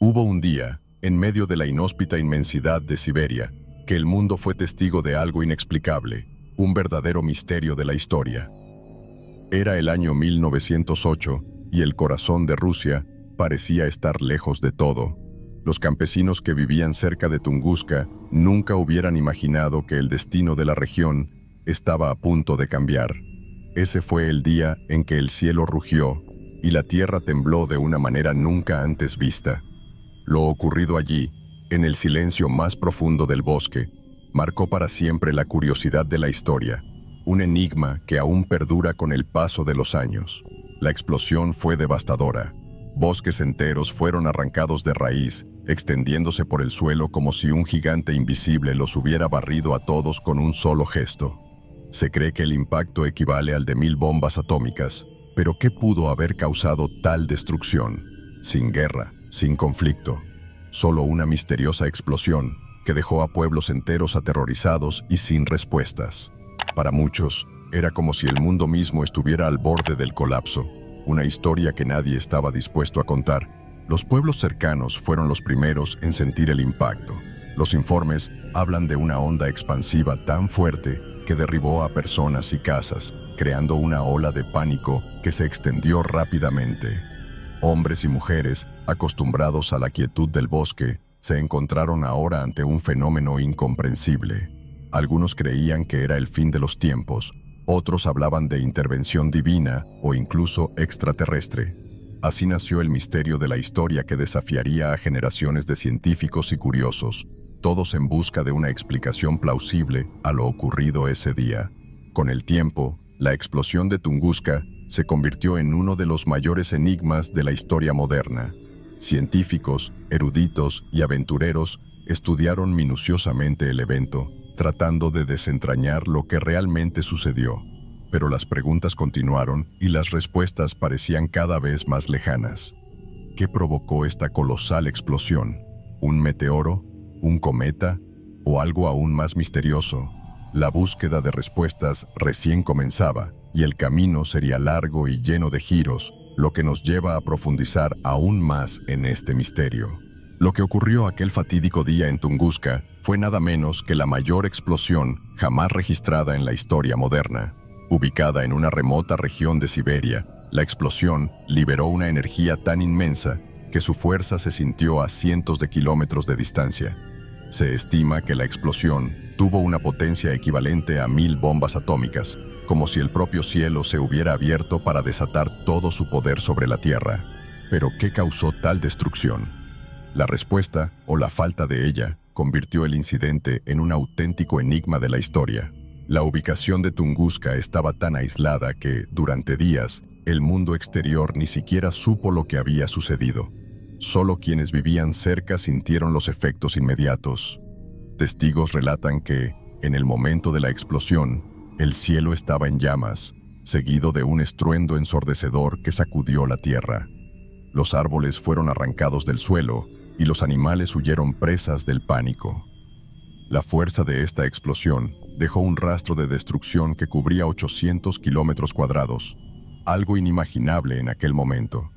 Hubo un día, en medio de la inhóspita inmensidad de Siberia, que el mundo fue testigo de algo inexplicable, un verdadero misterio de la historia. Era el año 1908 y el corazón de Rusia parecía estar lejos de todo. Los campesinos que vivían cerca de Tunguska nunca hubieran imaginado que el destino de la región estaba a punto de cambiar. Ese fue el día en que el cielo rugió y la tierra tembló de una manera nunca antes vista. Lo ocurrido allí, en el silencio más profundo del bosque, marcó para siempre la curiosidad de la historia, un enigma que aún perdura con el paso de los años. La explosión fue devastadora. Bosques enteros fueron arrancados de raíz, extendiéndose por el suelo como si un gigante invisible los hubiera barrido a todos con un solo gesto. Se cree que el impacto equivale al de 1000 bombas atómicas, pero ¿qué pudo haber causado tal destrucción? Sin guerra, sin conflicto, solo una misteriosa explosión que dejó a pueblos enteros aterrorizados y sin respuestas. Para muchos, era como si el mundo mismo estuviera al borde del colapso, una historia que nadie estaba dispuesto a contar. Los pueblos cercanos fueron los primeros en sentir el impacto. Los informes hablan de una onda expansiva tan fuerte que derribó a personas y casas, creando una ola de pánico que se extendió rápidamente. Hombres y mujeres, acostumbrados a la quietud del bosque, se encontraron ahora ante un fenómeno incomprensible. Algunos creían que era el fin de los tiempos, otros hablaban de intervención divina o incluso extraterrestre. Así nació el misterio de la historia que desafiaría a generaciones de científicos y curiosos, todos en busca de una explicación plausible a lo ocurrido ese día. Con el tiempo, la explosión de Tunguska se convirtió en uno de los mayores enigmas de la historia moderna. Científicos, eruditos y aventureros estudiaron minuciosamente el evento, tratando de desentrañar lo que realmente sucedió. Pero las preguntas continuaron y las respuestas parecían cada vez más lejanas. ¿Qué provocó esta colosal explosión? ¿Un meteoro? ¿Un cometa? ¿O algo aún más misterioso? La búsqueda de respuestas recién comenzaba, y el camino sería largo y lleno de giros, lo que nos lleva a profundizar aún más en este misterio. Lo que ocurrió aquel fatídico día en Tunguska fue nada menos que la mayor explosión jamás registrada en la historia moderna. Ubicada en una remota región de Siberia, la explosión liberó una energía tan inmensa que su fuerza se sintió a cientos de kilómetros de distancia. Se estima que la explosión tuvo una potencia equivalente a 1000 bombas atómicas, como si el propio cielo se hubiera abierto para desatar todo su poder sobre la Tierra. Pero ¿qué causó tal destrucción? La respuesta, o la falta de ella, convirtió el incidente en un auténtico enigma de la historia. La ubicación de Tunguska estaba tan aislada que, durante días, el mundo exterior ni siquiera supo lo que había sucedido. Solo quienes vivían cerca sintieron los efectos inmediatos. Testigos relatan que, en el momento de la explosión, el cielo estaba en llamas, seguido de un estruendo ensordecedor que sacudió la tierra. Los árboles fueron arrancados del suelo y los animales huyeron presas del pánico. La fuerza de esta explosión dejó un rastro de destrucción que cubría 800 kilómetros cuadrados, algo inimaginable en aquel momento.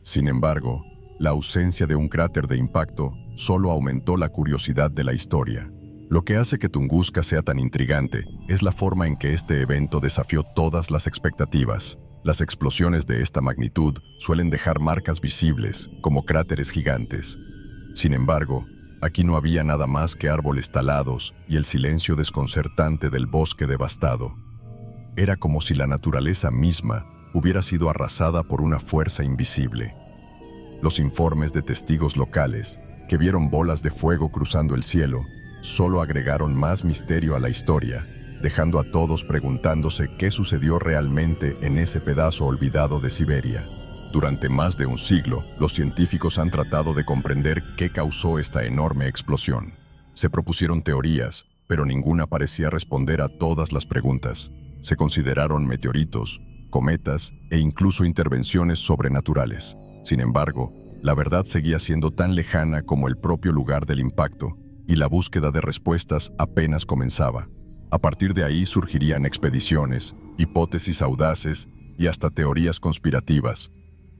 Sin embargo, la ausencia de un cráter de impacto solo aumentó la curiosidad de la historia. Lo que hace que Tunguska sea tan intrigante es la forma en que este evento desafió todas las expectativas. Las explosiones de esta magnitud suelen dejar marcas visibles, como cráteres gigantes. Sin embargo, aquí no había nada más que árboles talados y el silencio desconcertante del bosque devastado. Era como si la naturaleza misma hubiera sido arrasada por una fuerza invisible. Los informes de testigos locales, que vieron bolas de fuego cruzando el cielo, solo agregaron más misterio a la historia, dejando a todos preguntándose qué sucedió realmente en ese pedazo olvidado de Siberia. Durante más de un siglo, los científicos han tratado de comprender qué causó esta enorme explosión. Se propusieron teorías, pero ninguna parecía responder a todas las preguntas. Se consideraron meteoritos, cometas e incluso intervenciones sobrenaturales. Sin embargo, la verdad seguía siendo tan lejana como el propio lugar del impacto, y la búsqueda de respuestas apenas comenzaba. A partir de ahí surgirían expediciones, hipótesis audaces y hasta teorías conspirativas.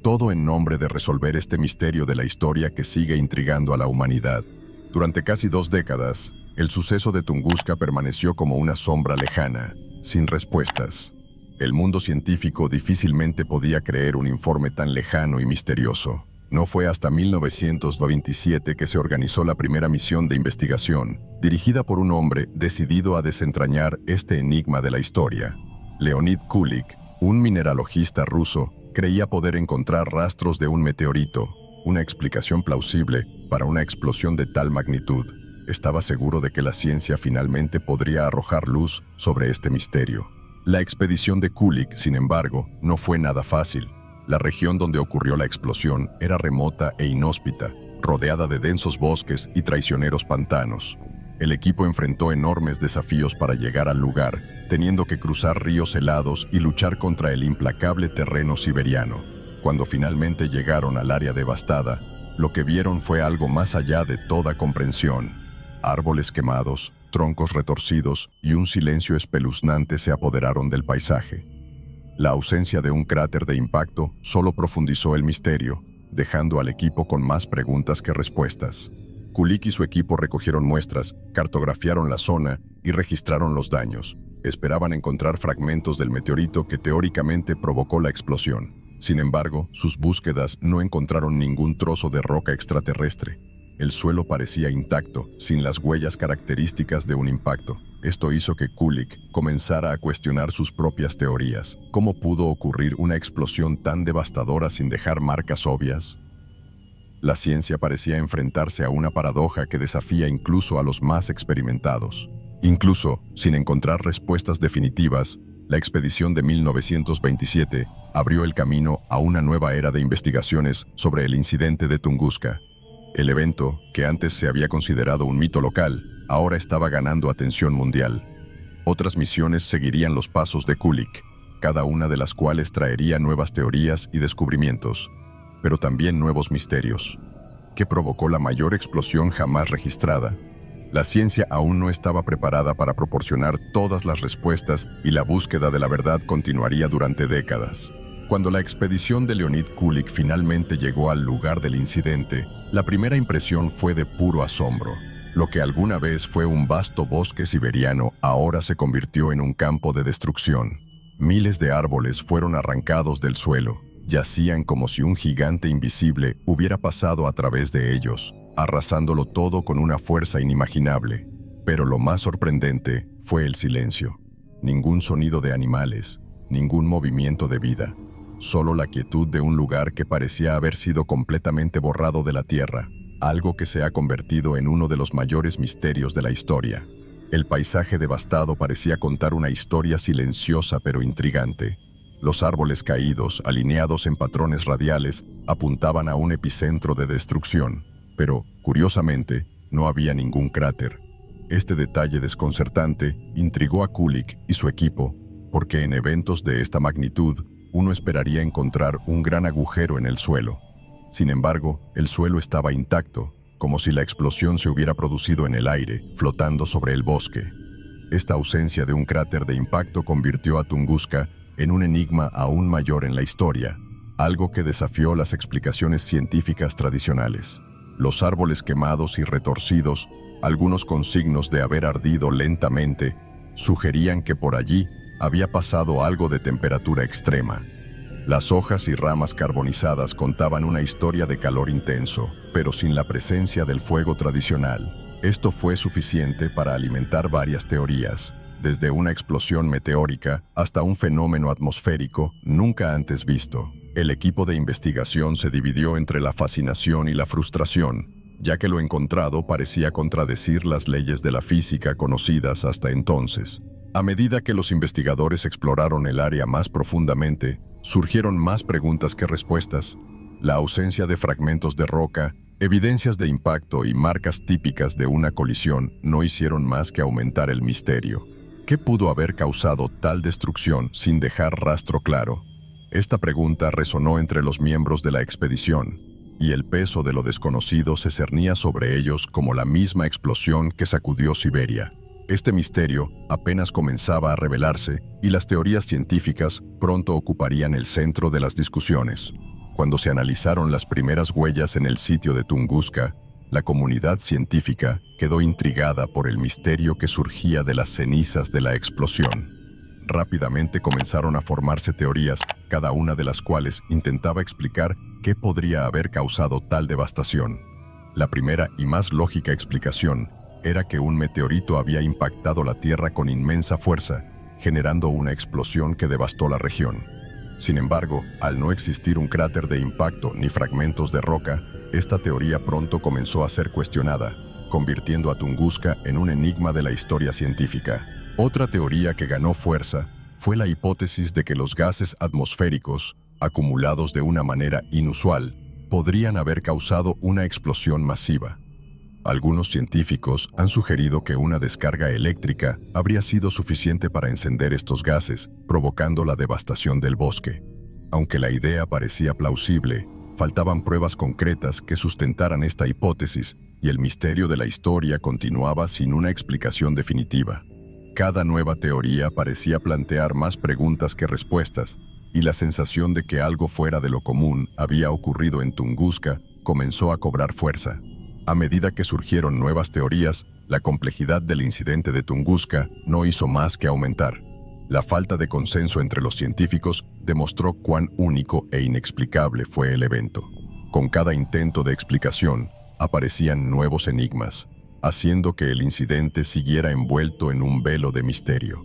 Todo en nombre de resolver este misterio de la historia que sigue intrigando a la humanidad. Durante casi 2 décadas, el suceso de Tunguska permaneció como una sombra lejana, sin respuestas. El mundo científico difícilmente podía creer un informe tan lejano y misterioso. No fue hasta 1927 que se organizó la primera misión de investigación, dirigida por un hombre decidido a desentrañar este enigma de la historia. Leonid Kulik, un mineralogista ruso, creía poder encontrar rastros de un meteorito, una explicación plausible para una explosión de tal magnitud. Estaba seguro de que la ciencia finalmente podría arrojar luz sobre este misterio. La expedición de Kulik, sin embargo, no fue nada fácil. La región donde ocurrió la explosión era remota e inhóspita, rodeada de densos bosques y traicioneros pantanos. El equipo enfrentó enormes desafíos para llegar al lugar, teniendo que cruzar ríos helados y luchar contra el implacable terreno siberiano. Cuando finalmente llegaron al área devastada, lo que vieron fue algo más allá de toda comprensión. Árboles quemados, troncos retorcidos y un silencio espeluznante se apoderaron del paisaje. La ausencia de un cráter de impacto solo profundizó el misterio, dejando al equipo con más preguntas que respuestas. Kulik y su equipo recogieron muestras, cartografiaron la zona y registraron los daños. Esperaban encontrar fragmentos del meteorito que teóricamente provocó la explosión. Sin embargo, sus búsquedas no encontraron ningún trozo de roca extraterrestre. El suelo parecía intacto, sin las huellas características de un impacto. Esto hizo que Kulik comenzara a cuestionar sus propias teorías. ¿Cómo pudo ocurrir una explosión tan devastadora sin dejar marcas obvias? La ciencia parecía enfrentarse a una paradoja que desafía incluso a los más experimentados. Incluso, sin encontrar respuestas definitivas, la expedición de 1927 abrió el camino a una nueva era de investigaciones sobre el incidente de Tunguska. El evento, que antes se había considerado un mito local, ahora estaba ganando atención mundial. Otras misiones seguirían los pasos de Kulik, cada una de las cuales traería nuevas teorías y descubrimientos, pero también nuevos misterios. ¿Qué provocó la mayor explosión jamás registrada? La ciencia aún no estaba preparada para proporcionar todas las respuestas y la búsqueda de la verdad continuaría durante décadas. Cuando la expedición de Leonid Kulik finalmente llegó al lugar del incidente, la primera impresión fue de puro asombro. Lo que alguna vez fue un vasto bosque siberiano ahora se convirtió en un campo de destrucción. Miles de árboles fueron arrancados del suelo. Yacían como si un gigante invisible hubiera pasado a través de ellos, arrasándolo todo con una fuerza inimaginable. Pero lo más sorprendente fue el silencio. Ningún sonido de animales, ningún movimiento de vida. Solo la quietud de un lugar que parecía haber sido completamente borrado de la tierra, algo que se ha convertido en uno de los mayores misterios de la historia. El paisaje devastado parecía contar una historia silenciosa pero intrigante. Los árboles caídos, alineados en patrones radiales, apuntaban a un epicentro de destrucción, pero, curiosamente, no había ningún cráter. Este detalle desconcertante intrigó a Kulik y su equipo, porque en eventos de esta magnitud, uno esperaría encontrar un gran agujero en el suelo. Sin embargo, el suelo estaba intacto, como si la explosión se hubiera producido en el aire, flotando sobre el bosque. Esta ausencia de un cráter de impacto convirtió a Tunguska en un enigma aún mayor en la historia, algo que desafió las explicaciones científicas tradicionales. Los árboles quemados y retorcidos, algunos con signos de haber ardido lentamente, sugerían que por allí había pasado algo de temperatura extrema. Las hojas y ramas carbonizadas contaban una historia de calor intenso, pero sin la presencia del fuego tradicional. Esto fue suficiente para alimentar varias teorías, desde una explosión meteórica hasta un fenómeno atmosférico nunca antes visto. El equipo de investigación se dividió entre la fascinación y la frustración, ya que lo encontrado parecía contradecir las leyes de la física conocidas hasta entonces. A medida que los investigadores exploraron el área más profundamente, surgieron más preguntas que respuestas. La ausencia de fragmentos de roca, evidencias de impacto y marcas típicas de una colisión no hicieron más que aumentar el misterio. ¿Qué pudo haber causado tal destrucción sin dejar rastro claro? Esta pregunta resonó entre los miembros de la expedición, y el peso de lo desconocido se cernía sobre ellos como la misma explosión que sacudió Siberia. Este misterio apenas comenzaba a revelarse y las teorías científicas pronto ocuparían el centro de las discusiones. Cuando se analizaron las primeras huellas en el sitio de Tunguska, la comunidad científica quedó intrigada por el misterio que surgía de las cenizas de la explosión. Rápidamente comenzaron a formarse teorías, cada una de las cuales intentaba explicar qué podría haber causado tal devastación. La primera y más lógica explicación era que un meteorito había impactado la Tierra con inmensa fuerza, generando una explosión que devastó la región. Sin embargo, al no existir un cráter de impacto ni fragmentos de roca, esta teoría pronto comenzó a ser cuestionada, convirtiendo a Tunguska en un enigma de la historia científica. Otra teoría que ganó fuerza fue la hipótesis de que los gases atmosféricos, acumulados de una manera inusual, podrían haber causado una explosión masiva. Algunos científicos han sugerido que una descarga eléctrica habría sido suficiente para encender estos gases, provocando la devastación del bosque. Aunque la idea parecía plausible, faltaban pruebas concretas que sustentaran esta hipótesis y el misterio de la historia continuaba sin una explicación definitiva. Cada nueva teoría parecía plantear más preguntas que respuestas, y la sensación de que algo fuera de lo común había ocurrido en Tunguska comenzó a cobrar fuerza. A medida que surgieron nuevas teorías, la complejidad del incidente de Tunguska no hizo más que aumentar. La falta de consenso entre los científicos demostró cuán único e inexplicable fue el evento. Con cada intento de explicación, aparecían nuevos enigmas, haciendo que el incidente siguiera envuelto en un velo de misterio.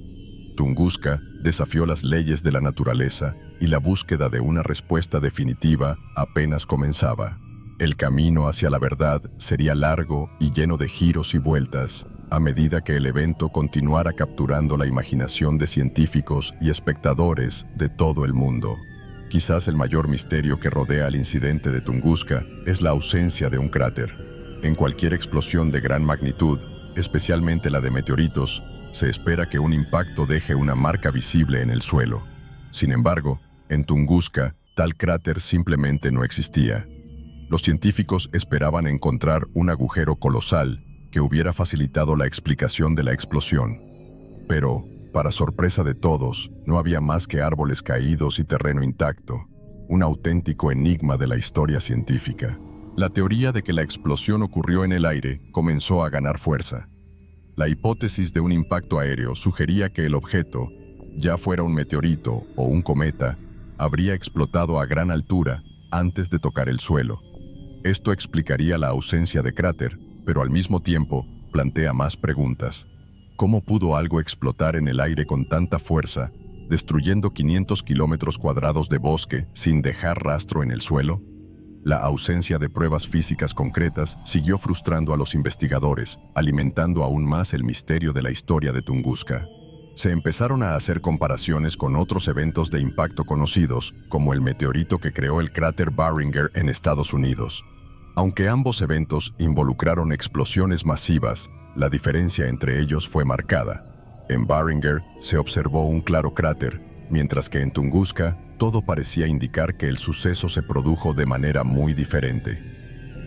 Tunguska desafió las leyes de la naturaleza y la búsqueda de una respuesta definitiva apenas comenzaba. El camino hacia la verdad sería largo y lleno de giros y vueltas, a medida que el evento continuara capturando la imaginación de científicos y espectadores de todo el mundo. Quizás el mayor misterio que rodea el incidente de Tunguska es la ausencia de un cráter. En cualquier explosión de gran magnitud, especialmente la de meteoritos, se espera que un impacto deje una marca visible en el suelo. Sin embargo, en Tunguska, tal cráter simplemente no existía. Los científicos esperaban encontrar un agujero colosal que hubiera facilitado la explicación de la explosión. Pero, para sorpresa de todos, no había más que árboles caídos y terreno intacto, un auténtico enigma de la historia científica. La teoría de que la explosión ocurrió en el aire comenzó a ganar fuerza. La hipótesis de un impacto aéreo sugería que el objeto, ya fuera un meteorito o un cometa, habría explotado a gran altura antes de tocar el suelo. Esto explicaría la ausencia de cráter, pero al mismo tiempo plantea más preguntas. ¿Cómo pudo algo explotar en el aire con tanta fuerza, destruyendo 500 kilómetros cuadrados de bosque sin dejar rastro en el suelo? La ausencia de pruebas físicas concretas siguió frustrando a los investigadores, alimentando aún más el misterio de la historia de Tunguska. Se empezaron a hacer comparaciones con otros eventos de impacto conocidos, como el meteorito que creó el cráter Barringer en Estados Unidos. Aunque ambos eventos involucraron explosiones masivas, la diferencia entre ellos fue marcada. En Barringer se observó un claro cráter, mientras que en Tunguska todo parecía indicar que el suceso se produjo de manera muy diferente.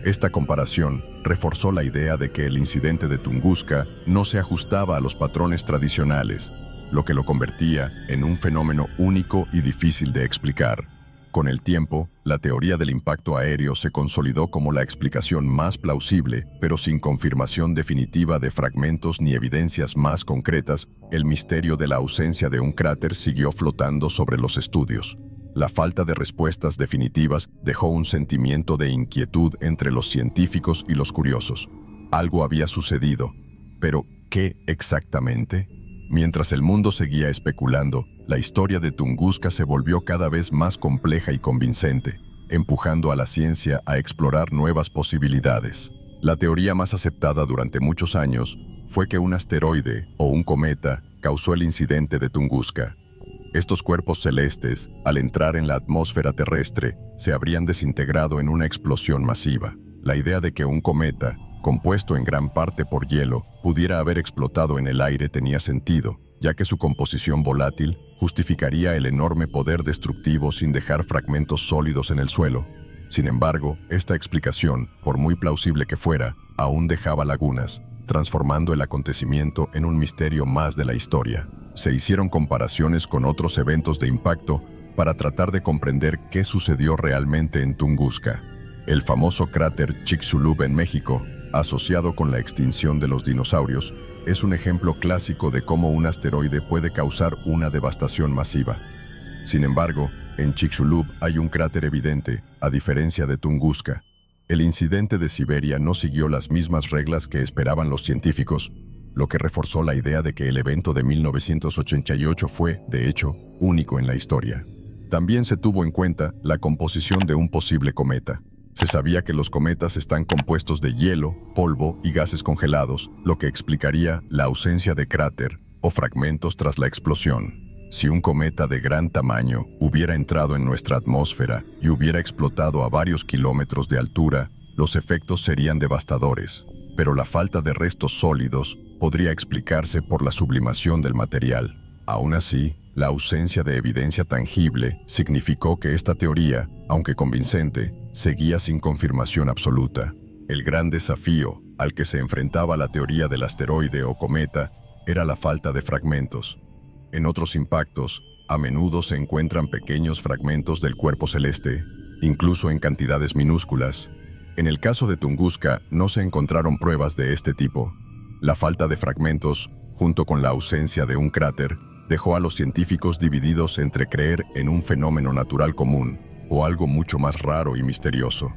Esta comparación reforzó la idea de que el incidente de Tunguska no se ajustaba a los patrones tradicionales, lo que lo convertía en un fenómeno único y difícil de explicar. Con el tiempo, la teoría del impacto aéreo se consolidó como la explicación más plausible, pero sin confirmación definitiva de fragmentos ni evidencias más concretas, el misterio de la ausencia de un cráter siguió flotando sobre los estudios. La falta de respuestas definitivas dejó un sentimiento de inquietud entre los científicos y los curiosos. Algo había sucedido, pero ¿qué exactamente? Mientras el mundo seguía especulando, la historia de Tunguska se volvió cada vez más compleja y convincente, empujando a la ciencia a explorar nuevas posibilidades. La teoría más aceptada durante muchos años fue que un asteroide o un cometa causó el incidente de Tunguska. Estos cuerpos celestes, al entrar en la atmósfera terrestre, se habrían desintegrado en una explosión masiva. La idea de que un cometa, compuesto en gran parte por hielo, pudiera haber explotado en el aire tenía sentido, ya que su composición volátil justificaría el enorme poder destructivo sin dejar fragmentos sólidos en el suelo. Sin embargo, esta explicación, por muy plausible que fuera, aún dejaba lagunas, transformando el acontecimiento en un misterio más de la historia. Se hicieron comparaciones con otros eventos de impacto, para tratar de comprender qué sucedió realmente en Tunguska. El famoso cráter Chicxulub en México, asociado con la extinción de los dinosaurios, es un ejemplo clásico de cómo un asteroide puede causar una devastación masiva. Sin embargo, en Chicxulub hay un cráter evidente, a diferencia de Tunguska. El incidente de Siberia no siguió las mismas reglas que esperaban los científicos, lo que reforzó la idea de que el evento de 1988 fue, de hecho, único en la historia. También se tuvo en cuenta la composición de un posible cometa. Se sabía que los cometas están compuestos de hielo, polvo y gases congelados, lo que explicaría la ausencia de cráter o fragmentos tras la explosión. Si un cometa de gran tamaño hubiera entrado en nuestra atmósfera y hubiera explotado a varios kilómetros de altura, los efectos serían devastadores, pero la falta de restos sólidos podría explicarse por la sublimación del material. Aún así, la ausencia de evidencia tangible significó que esta teoría, aunque convincente, seguía sin confirmación absoluta. El gran desafío al que se enfrentaba la teoría del asteroide o cometa era la falta de fragmentos. En otros impactos, a menudo se encuentran pequeños fragmentos del cuerpo celeste, incluso en cantidades minúsculas. En el caso de Tunguska, no se encontraron pruebas de este tipo. La falta de fragmentos, junto con la ausencia de un cráter, dejó a los científicos divididos entre creer en un fenómeno natural común o algo mucho más raro y misterioso.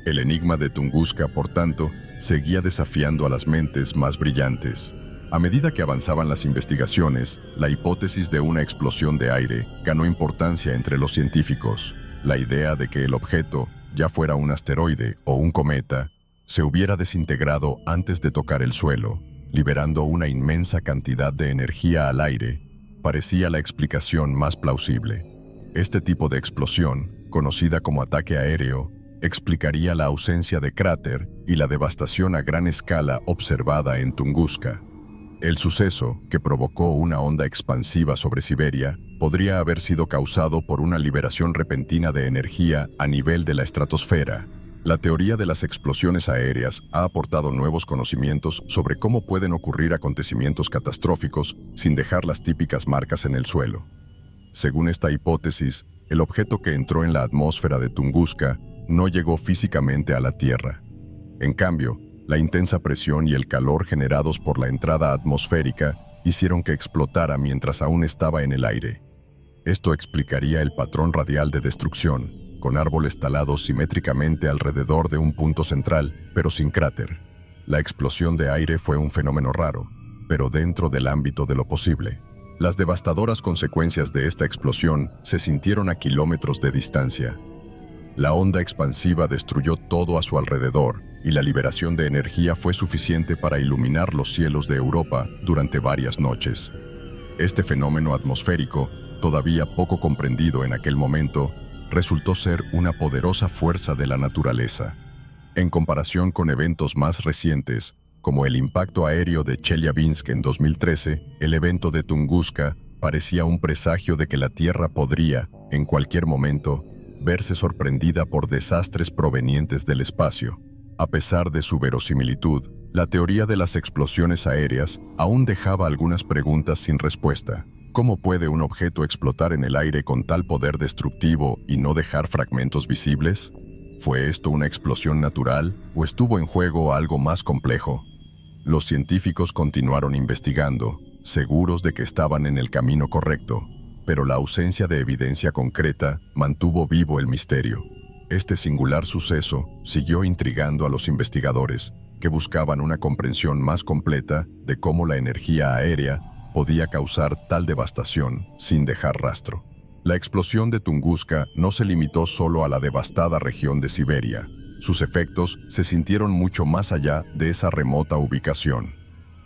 El enigma de Tunguska, por tanto, seguía desafiando a las mentes más brillantes. A medida que avanzaban las investigaciones, la hipótesis de una explosión de aire ganó importancia entre los científicos. La idea de que el objeto, ya fuera un asteroide o un cometa, se hubiera desintegrado antes de tocar el suelo, liberando una inmensa cantidad de energía al aire, parecía la explicación más plausible. Este tipo de explosión, conocida como ataque aéreo, explicaría la ausencia de cráter y la devastación a gran escala observada en Tunguska. El suceso, que provocó una onda expansiva sobre Siberia, podría haber sido causado por una liberación repentina de energía a nivel de la estratosfera. La teoría de las explosiones aéreas ha aportado nuevos conocimientos sobre cómo pueden ocurrir acontecimientos catastróficos sin dejar las típicas marcas en el suelo. Según esta hipótesis, el objeto que entró en la atmósfera de Tunguska no llegó físicamente a la Tierra. En cambio, la intensa presión y el calor generados por la entrada atmosférica hicieron que explotara mientras aún estaba en el aire. Esto explicaría el patrón radial de destrucción, con árboles talados simétricamente alrededor de un punto central, pero sin cráter. La explosión de aire fue un fenómeno raro, pero dentro del ámbito de lo posible. Las devastadoras consecuencias de esta explosión se sintieron a kilómetros de distancia. La onda expansiva destruyó todo a su alrededor, y la liberación de energía fue suficiente para iluminar los cielos de Europa durante varias noches. Este fenómeno atmosférico, todavía poco comprendido en aquel momento, resultó ser una poderosa fuerza de la naturaleza. En comparación con eventos más recientes, como el impacto aéreo de Chelyabinsk en 2013, el evento de Tunguska parecía un presagio de que la Tierra podría, en cualquier momento, verse sorprendida por desastres provenientes del espacio. A pesar de su verosimilitud, la teoría de las explosiones aéreas aún dejaba algunas preguntas sin respuesta. ¿Cómo puede un objeto explotar en el aire con tal poder destructivo y no dejar fragmentos visibles? ¿Fue esto una explosión natural o estuvo en juego algo más complejo? Los científicos continuaron investigando, seguros de que estaban en el camino correcto, pero la ausencia de evidencia concreta mantuvo vivo el misterio. Este singular suceso siguió intrigando a los investigadores, que buscaban una comprensión más completa de cómo la energía aérea podía causar tal devastación sin dejar rastro. La explosión de Tunguska no se limitó solo a la devastada región de Siberia. Sus efectos se sintieron mucho más allá de esa remota ubicación.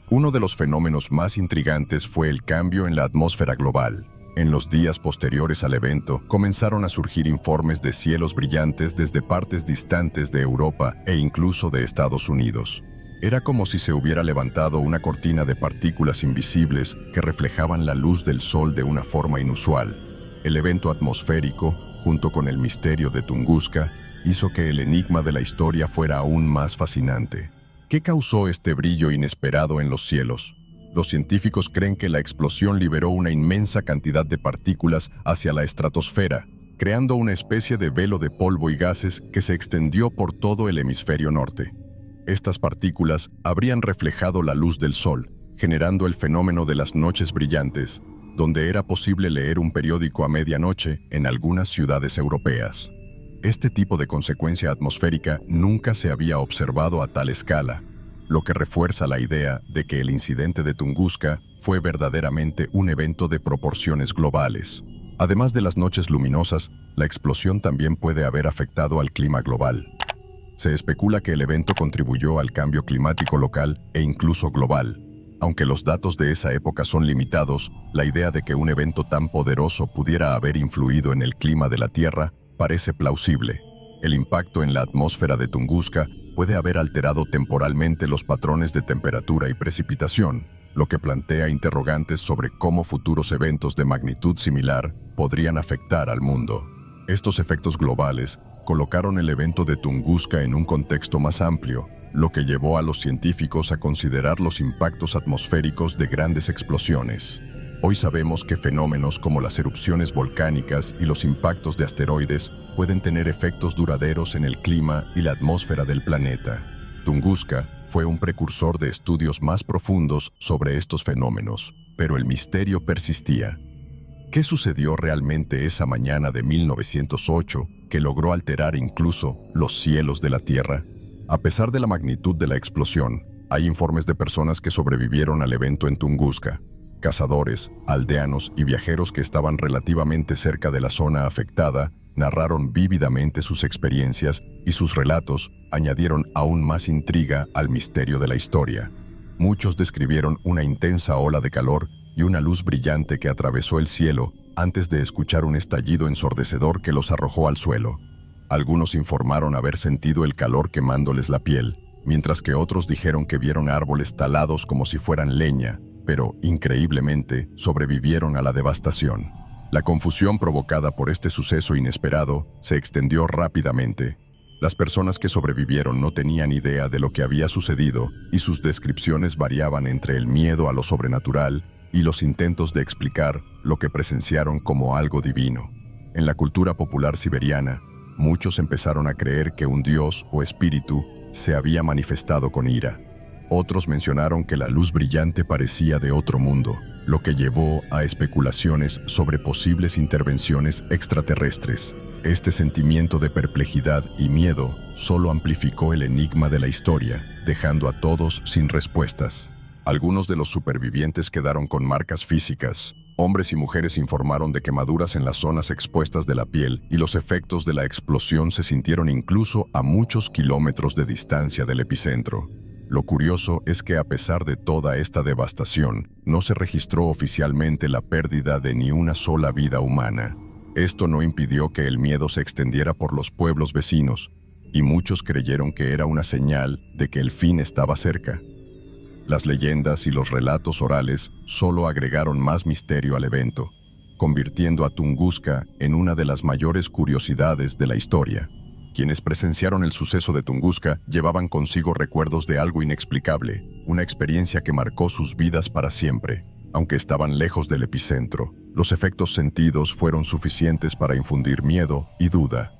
Uno de los fenómenos más intrigantes fue el cambio en la atmósfera global. En los días posteriores al evento, comenzaron a surgir informes de cielos brillantes desde partes distantes de Europa e incluso de Estados Unidos. Era como si se hubiera levantado una cortina de partículas invisibles que reflejaban la luz del sol de una forma inusual. El evento atmosférico, junto con el misterio de Tunguska, hizo que el enigma de la historia fuera aún más fascinante. ¿Qué causó este brillo inesperado en los cielos? Los científicos creen que la explosión liberó una inmensa cantidad de partículas hacia la estratosfera, creando una especie de velo de polvo y gases que se extendió por todo el hemisferio norte. Estas partículas habrían reflejado la luz del sol, generando el fenómeno de las noches brillantes, donde era posible leer un periódico a medianoche en algunas ciudades europeas. Este tipo de consecuencia atmosférica nunca se había observado a tal escala, lo que refuerza la idea de que el incidente de Tunguska fue verdaderamente un evento de proporciones globales. Además de las noches luminosas, la explosión también puede haber afectado al clima global. Se especula que el evento contribuyó al cambio climático local e incluso global. Aunque los datos de esa época son limitados, la idea de que un evento tan poderoso pudiera haber influido en el clima de la Tierra parece plausible. El impacto en la atmósfera de Tunguska puede haber alterado temporalmente los patrones de temperatura y precipitación, lo que plantea interrogantes sobre cómo futuros eventos de magnitud similar podrían afectar al mundo. Estos efectos globales colocaron el evento de Tunguska en un contexto más amplio, lo que llevó a los científicos a considerar los impactos atmosféricos de grandes explosiones. Hoy sabemos que fenómenos como las erupciones volcánicas y los impactos de asteroides pueden tener efectos duraderos en el clima y la atmósfera del planeta. Tunguska fue un precursor de estudios más profundos sobre estos fenómenos, pero el misterio persistía. ¿Qué sucedió realmente esa mañana de 1908 que logró alterar incluso los cielos de la Tierra? A pesar de la magnitud de la explosión, hay informes de personas que sobrevivieron al evento en Tunguska. Cazadores, aldeanos y viajeros que estaban relativamente cerca de la zona afectada narraron vívidamente sus experiencias y sus relatos añadieron aún más intriga al misterio de la historia. Muchos describieron una intensa ola de calor y una luz brillante que atravesó el cielo antes de escuchar un estallido ensordecedor que los arrojó al suelo. Algunos informaron haber sentido el calor quemándoles la piel, mientras que otros dijeron que vieron árboles talados como si fueran leña, pero, increíblemente, sobrevivieron a la devastación. La confusión provocada por este suceso inesperado se extendió rápidamente. Las personas que sobrevivieron no tenían idea de lo que había sucedido y sus descripciones variaban entre el miedo a lo sobrenatural y los intentos de explicar lo que presenciaron como algo divino. En la cultura popular siberiana, muchos empezaron a creer que un dios o espíritu se había manifestado con ira. Otros mencionaron que la luz brillante parecía de otro mundo, lo que llevó a especulaciones sobre posibles intervenciones extraterrestres. Este sentimiento de perplejidad y miedo solo amplificó el enigma de la historia, dejando a todos sin respuestas. Algunos de los supervivientes quedaron con marcas físicas. Hombres y mujeres informaron de quemaduras en las zonas expuestas de la piel y los efectos de la explosión se sintieron incluso a muchos kilómetros de distancia del epicentro. Lo curioso es que a pesar de toda esta devastación, no se registró oficialmente la pérdida de ni una sola vida humana. Esto no impidió que el miedo se extendiera por los pueblos vecinos, y muchos creyeron que era una señal de que el fin estaba cerca. Las leyendas y los relatos orales solo agregaron más misterio al evento, convirtiendo a Tunguska en una de las mayores curiosidades de la historia. Quienes presenciaron el suceso de Tunguska llevaban consigo recuerdos de algo inexplicable, una experiencia que marcó sus vidas para siempre. Aunque estaban lejos del epicentro, los efectos sentidos fueron suficientes para infundir miedo y duda.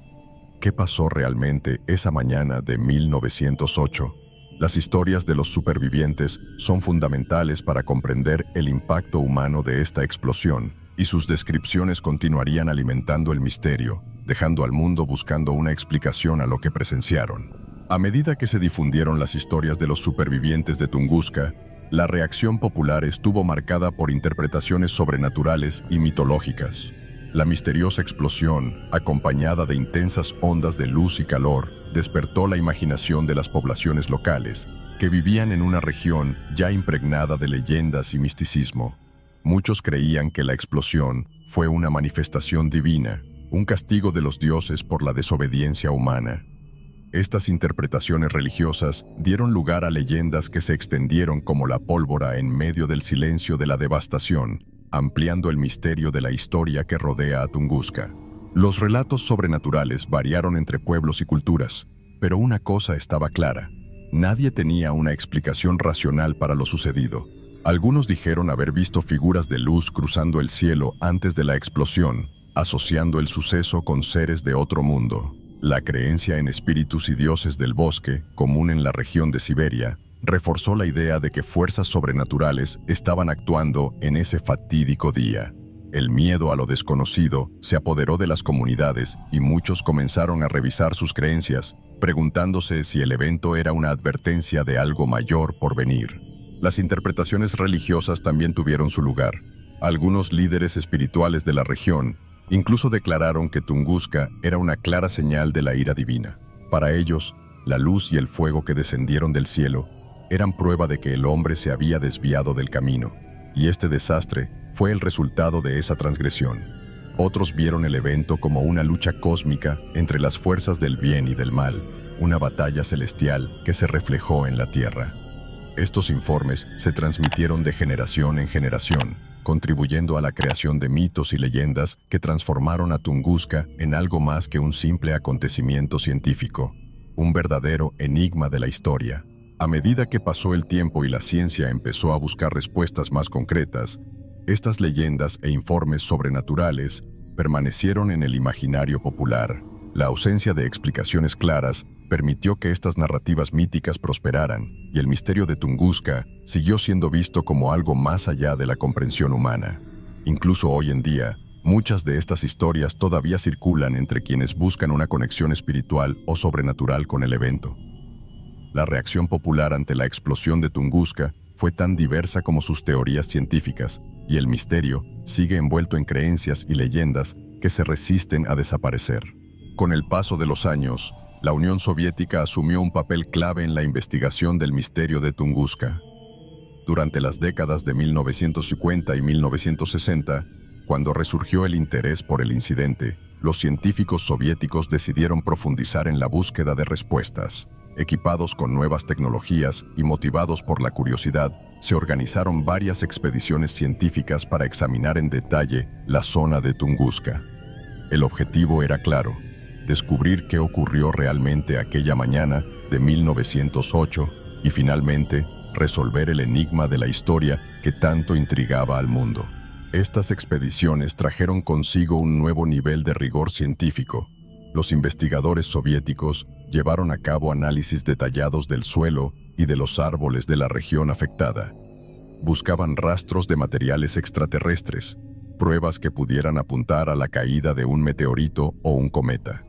¿Qué pasó realmente esa mañana de 1908? Las historias de los supervivientes son fundamentales para comprender el impacto humano de esta explosión, y sus descripciones continuarían alimentando el misterio, dejando al mundo buscando una explicación a lo que presenciaron. A medida que se difundieron las historias de los supervivientes de Tunguska, la reacción popular estuvo marcada por interpretaciones sobrenaturales y mitológicas. La misteriosa explosión, acompañada de intensas ondas de luz y calor, despertó la imaginación de las poblaciones locales, que vivían en una región ya impregnada de leyendas y misticismo. Muchos creían que la explosión fue una manifestación divina, un castigo de los dioses por la desobediencia humana. Estas interpretaciones religiosas dieron lugar a leyendas que se extendieron como la pólvora en medio del silencio de la devastación, ampliando el misterio de la historia que rodea a Tunguska. Los relatos sobrenaturales variaron entre pueblos y culturas, pero una cosa estaba clara: nadie tenía una explicación racional para lo sucedido. Algunos dijeron haber visto figuras de luz cruzando el cielo antes de la explosión, asociando el suceso con seres de otro mundo. La creencia en espíritus y dioses del bosque, común en la región de Siberia, reforzó la idea de que fuerzas sobrenaturales estaban actuando en ese fatídico día. El miedo a lo desconocido se apoderó de las comunidades y muchos comenzaron a revisar sus creencias, preguntándose si el evento era una advertencia de algo mayor por venir. Las interpretaciones religiosas también tuvieron su lugar. Algunos líderes espirituales de la región incluso declararon que Tunguska era una clara señal de la ira divina. Para ellos, la luz y el fuego que descendieron del cielo eran prueba de que el hombre se había desviado del camino, y este desastre fue el resultado de esa transgresión. Otros vieron el evento como una lucha cósmica entre las fuerzas del bien y del mal, una batalla celestial que se reflejó en la tierra. Estos informes se transmitieron de generación en generación, contribuyendo a la creación de mitos y leyendas que transformaron a Tunguska en algo más que un simple acontecimiento científico, un verdadero enigma de la historia. A medida que pasó el tiempo y la ciencia empezó a buscar respuestas más concretas, estas leyendas e informes sobrenaturales permanecieron en el imaginario popular. La ausencia de explicaciones claras permitió que estas narrativas míticas prosperaran, y el misterio de Tunguska siguió siendo visto como algo más allá de la comprensión humana. Incluso hoy en día, muchas de estas historias todavía circulan entre quienes buscan una conexión espiritual o sobrenatural con el evento. La reacción popular ante la explosión de Tunguska fue tan diversa como sus teorías científicas, y el misterio sigue envuelto en creencias y leyendas que se resisten a desaparecer. Con el paso de los años, la Unión Soviética asumió un papel clave en la investigación del misterio de Tunguska. Durante las décadas de 1950 y 1960, cuando resurgió el interés por el incidente, los científicos soviéticos decidieron profundizar en la búsqueda de respuestas. Equipados con nuevas tecnologías y motivados por la curiosidad, se organizaron varias expediciones científicas para examinar en detalle la zona de Tunguska. El objetivo era claro: descubrir qué ocurrió realmente aquella mañana de 1908 y finalmente resolver el enigma de la historia que tanto intrigaba al mundo. Estas expediciones trajeron consigo un nuevo nivel de rigor científico. Los investigadores soviéticos llevaron a cabo análisis detallados del suelo y de los árboles de la región afectada. Buscaban rastros de materiales extraterrestres, pruebas que pudieran apuntar a la caída de un meteorito o un cometa.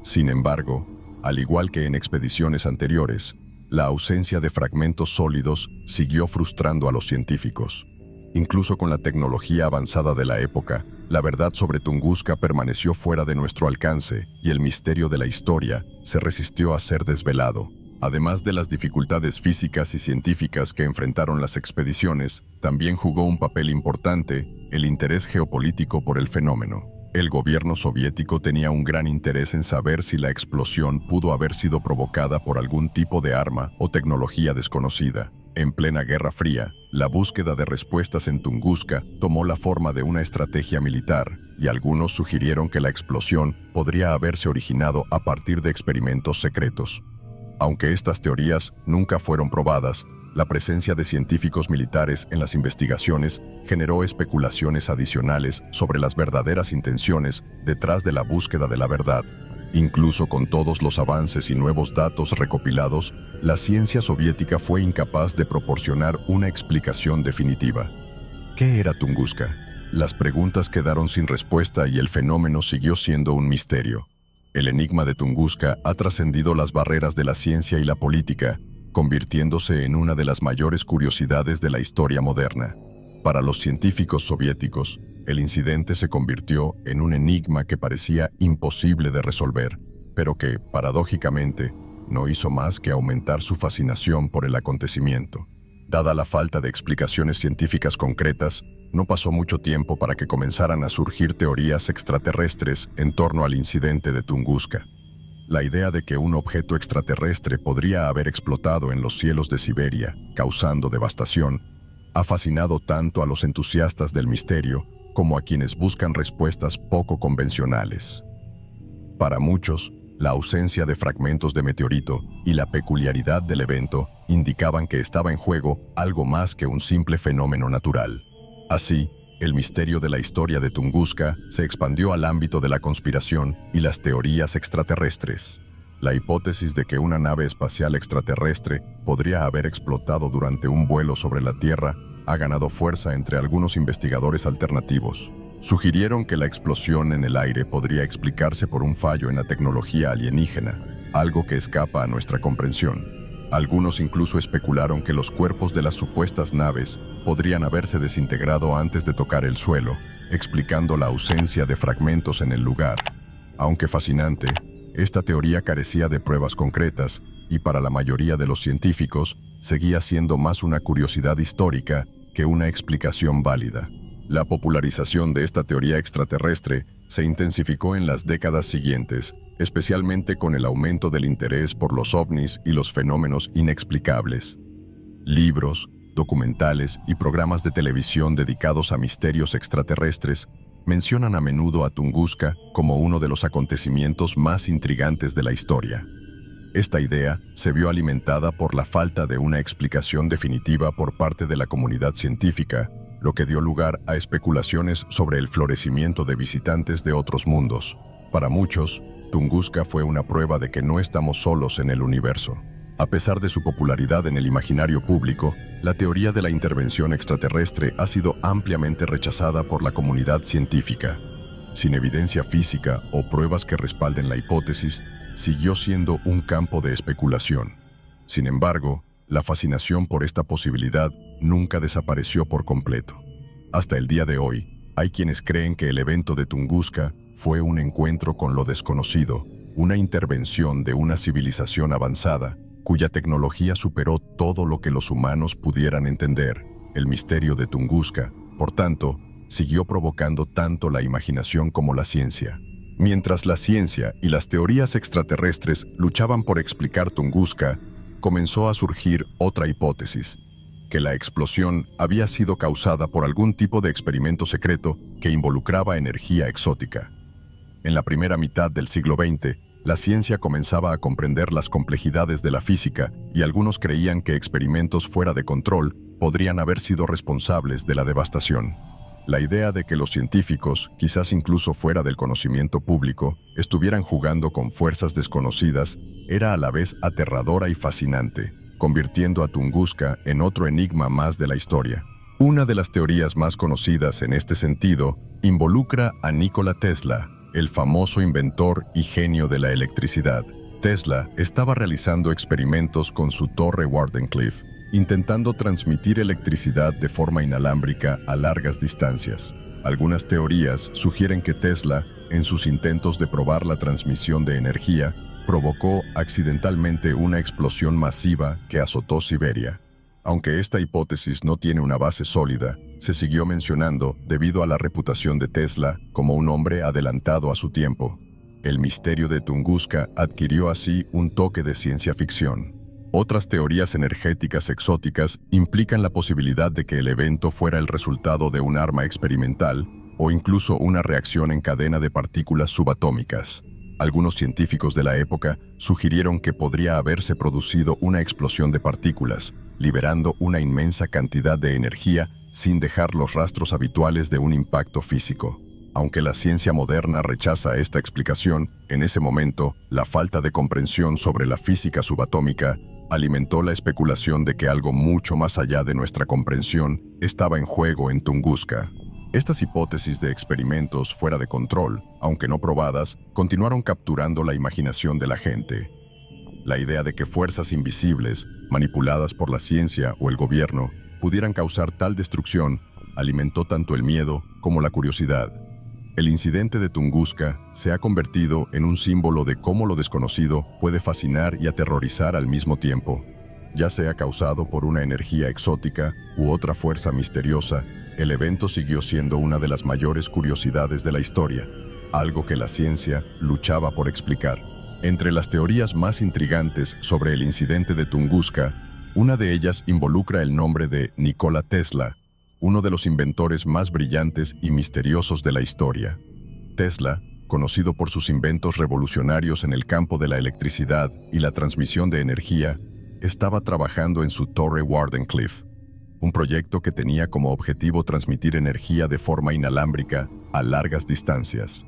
Sin embargo, al igual que en expediciones anteriores, la ausencia de fragmentos sólidos siguió frustrando a los científicos. Incluso con la tecnología avanzada de la época, la verdad sobre Tunguska permaneció fuera de nuestro alcance y el misterio de la historia se resistió a ser desvelado. Además de las dificultades físicas y científicas que enfrentaron las expediciones, también jugó un papel importante el interés geopolítico por el fenómeno. El gobierno soviético tenía un gran interés en saber si la explosión pudo haber sido provocada por algún tipo de arma o tecnología desconocida. En plena Guerra Fría, la búsqueda de respuestas en Tunguska tomó la forma de una estrategia militar, y algunos sugirieron que la explosión podría haberse originado a partir de experimentos secretos. Aunque estas teorías nunca fueron probadas, la presencia de científicos militares en las investigaciones generó especulaciones adicionales sobre las verdaderas intenciones detrás de la búsqueda de la verdad. Incluso con todos los avances y nuevos datos recopilados, la ciencia soviética fue incapaz de proporcionar una explicación definitiva. ¿Qué era Tunguska? Las preguntas quedaron sin respuesta y el fenómeno siguió siendo un misterio. El enigma de Tunguska ha trascendido las barreras de la ciencia y la política, convirtiéndose en una de las mayores curiosidades de la historia moderna. Para los científicos soviéticos, el incidente se convirtió en un enigma que parecía imposible de resolver, pero que, paradójicamente, no hizo más que aumentar su fascinación por el acontecimiento. Dada la falta de explicaciones científicas concretas, no pasó mucho tiempo para que comenzaran a surgir teorías extraterrestres en torno al incidente de Tunguska. La idea de que un objeto extraterrestre podría haber explotado en los cielos de Siberia, causando devastación, ha fascinado tanto a los entusiastas del misterio como a quienes buscan respuestas poco convencionales. Para muchos, la ausencia de fragmentos de meteorito y la peculiaridad del evento indicaban que estaba en juego algo más que un simple fenómeno natural. Así, el misterio de la historia de Tunguska se expandió al ámbito de la conspiración y las teorías extraterrestres. La hipótesis de que una nave espacial extraterrestre podría haber explotado durante un vuelo sobre la Tierra ha ganado fuerza entre algunos investigadores alternativos. Sugirieron que la explosión en el aire podría explicarse por un fallo en la tecnología alienígena, algo que escapa a nuestra comprensión. Algunos incluso especularon que los cuerpos de las supuestas naves podrían haberse desintegrado antes de tocar el suelo, explicando la ausencia de fragmentos en el lugar. Aunque fascinante, esta teoría carecía de pruebas concretas y para la mayoría de los científicos seguía siendo más una curiosidad histórica que una explicación válida. La popularización de esta teoría extraterrestre se intensificó en las décadas siguientes, especialmente con el aumento del interés por los ovnis y los fenómenos inexplicables. Libros, documentales y programas de televisión dedicados a misterios extraterrestres mencionan a menudo a Tunguska como uno de los acontecimientos más intrigantes de la historia. Esta idea se vio alimentada por la falta de una explicación definitiva por parte de la comunidad científica, lo que dio lugar a especulaciones sobre el florecimiento de visitantes de otros mundos. Para muchos, Tunguska fue una prueba de que no estamos solos en el universo. A pesar de su popularidad en el imaginario público, la teoría de la intervención extraterrestre ha sido ampliamente rechazada por la comunidad científica. Sin evidencia física o pruebas que respalden la hipótesis, siguió siendo un campo de especulación. Sin embargo, la fascinación por esta posibilidad nunca desapareció por completo. Hasta el día de hoy, hay quienes creen que el evento de Tunguska fue un encuentro con lo desconocido, una intervención de una civilización avanzada, cuya tecnología superó todo lo que los humanos pudieran entender. El misterio de Tunguska, por tanto, siguió provocando tanto la imaginación como la ciencia. Mientras la ciencia y las teorías extraterrestres luchaban por explicar Tunguska, comenzó a surgir otra hipótesis, que la explosión había sido causada por algún tipo de experimento secreto que involucraba energía exótica. En la primera mitad del siglo XX, la ciencia comenzaba a comprender las complejidades de la física y algunos creían que experimentos fuera de control podrían haber sido responsables de la devastación. La idea de que los científicos, quizás incluso fuera del conocimiento público, estuvieran jugando con fuerzas desconocidas era a la vez aterradora y fascinante, convirtiendo a Tunguska en otro enigma más de la historia. Una de las teorías más conocidas en este sentido involucra a Nikola Tesla, el famoso inventor y genio de la electricidad. Tesla estaba realizando experimentos con su torre Wardenclyffe, intentando transmitir electricidad de forma inalámbrica a largas distancias. Algunas teorías sugieren que Tesla, en sus intentos de probar la transmisión de energía, provocó accidentalmente una explosión masiva que azotó Siberia. Aunque esta hipótesis no tiene una base sólida, se siguió mencionando debido a la reputación de Tesla como un hombre adelantado a su tiempo. El misterio de Tunguska adquirió así un toque de ciencia ficción. Otras teorías energéticas exóticas implican la posibilidad de que el evento fuera el resultado de un arma experimental o incluso una reacción en cadena de partículas subatómicas. Algunos científicos de la época sugirieron que podría haberse producido una explosión de partículas, liberando una inmensa cantidad de energía sin dejar los rastros habituales de un impacto físico. Aunque la ciencia moderna rechaza esta explicación, en ese momento, la falta de comprensión sobre la física subatómica alimentó la especulación de que algo mucho más allá de nuestra comprensión estaba en juego en Tunguska. Estas hipótesis de experimentos fuera de control, aunque no probadas, continuaron capturando la imaginación de la gente. La idea de que fuerzas invisibles, manipuladas por la ciencia o el gobierno, pudieran causar tal destrucción, alimentó tanto el miedo como la curiosidad. El incidente de Tunguska se ha convertido en un símbolo de cómo lo desconocido puede fascinar y aterrorizar al mismo tiempo. Ya sea causado por una energía exótica u otra fuerza misteriosa, el evento siguió siendo una de las mayores curiosidades de la historia, algo que la ciencia luchaba por explicar. Entre las teorías más intrigantes sobre el incidente de Tunguska, una de ellas involucra el nombre de Nikola Tesla, uno de los inventores más brillantes y misteriosos de la historia. Tesla, conocido por sus inventos revolucionarios en el campo de la electricidad y la transmisión de energía, estaba trabajando en su torre Wardenclyffe, un proyecto que tenía como objetivo transmitir energía de forma inalámbrica a largas distancias.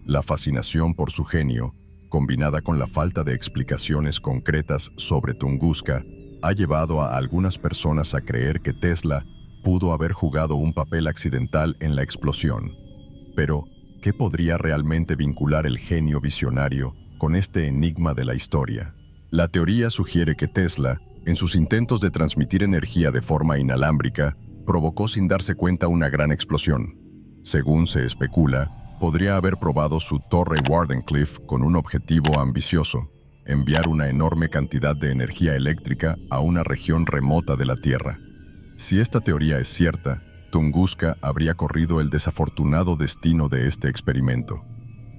La fascinación por su genio, combinada con la falta de explicaciones concretas sobre Tunguska, ha llevado a algunas personas a creer que Tesla pudo haber jugado un papel accidental en la explosión. Pero, ¿qué podría realmente vincular el genio visionario con este enigma de la historia? La teoría sugiere que Tesla, en sus intentos de transmitir energía de forma inalámbrica, provocó sin darse cuenta una gran explosión. Según se especula, podría haber probado su torre Wardenclyffe con un objetivo ambicioso: enviar una enorme cantidad de energía eléctrica a una región remota de la Tierra. Si esta teoría es cierta, Tunguska habría corrido el desafortunado destino de este experimento.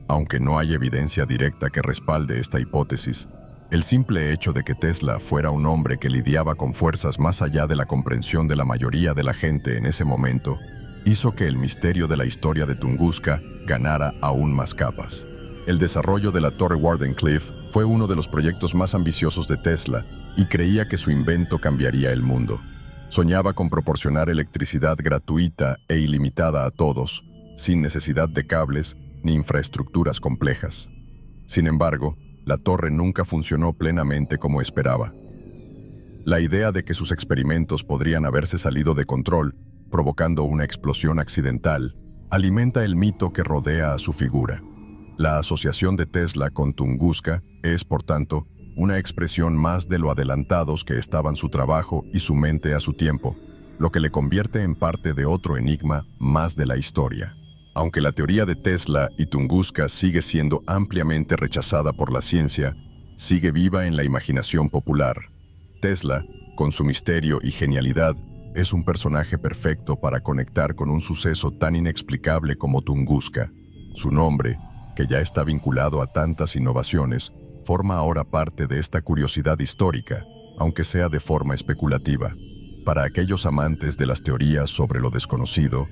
Aunque no hay evidencia directa que respalde esta hipótesis, el simple hecho de que Tesla fuera un hombre que lidiaba con fuerzas más allá de la comprensión de la mayoría de la gente en ese momento, hizo que el misterio de la historia de Tunguska ganara aún más capas. El desarrollo de la torre Wardenclyffe fue uno de los proyectos más ambiciosos de Tesla y creía que su invento cambiaría el mundo. Soñaba con proporcionar electricidad gratuita e ilimitada a todos, sin necesidad de cables ni infraestructuras complejas. Sin embargo, la torre nunca funcionó plenamente como esperaba. La idea de que sus experimentos podrían haberse salido de control, provocando una explosión accidental, alimenta el mito que rodea a su figura. La asociación de Tesla con Tunguska es, por tanto, una expresión más de lo adelantados que estaban su trabajo y su mente a su tiempo, lo que le convierte en parte de otro enigma más de la historia. Aunque la teoría de Tesla y Tunguska sigue siendo ampliamente rechazada por la ciencia, sigue viva en la imaginación popular. Tesla, con su misterio y genialidad, es un personaje perfecto para conectar con un suceso tan inexplicable como Tunguska. Su nombre, que ya está vinculado a tantas innovaciones, forma ahora parte de esta curiosidad histórica, aunque sea de forma especulativa. Para aquellos amantes de las teorías sobre lo desconocido,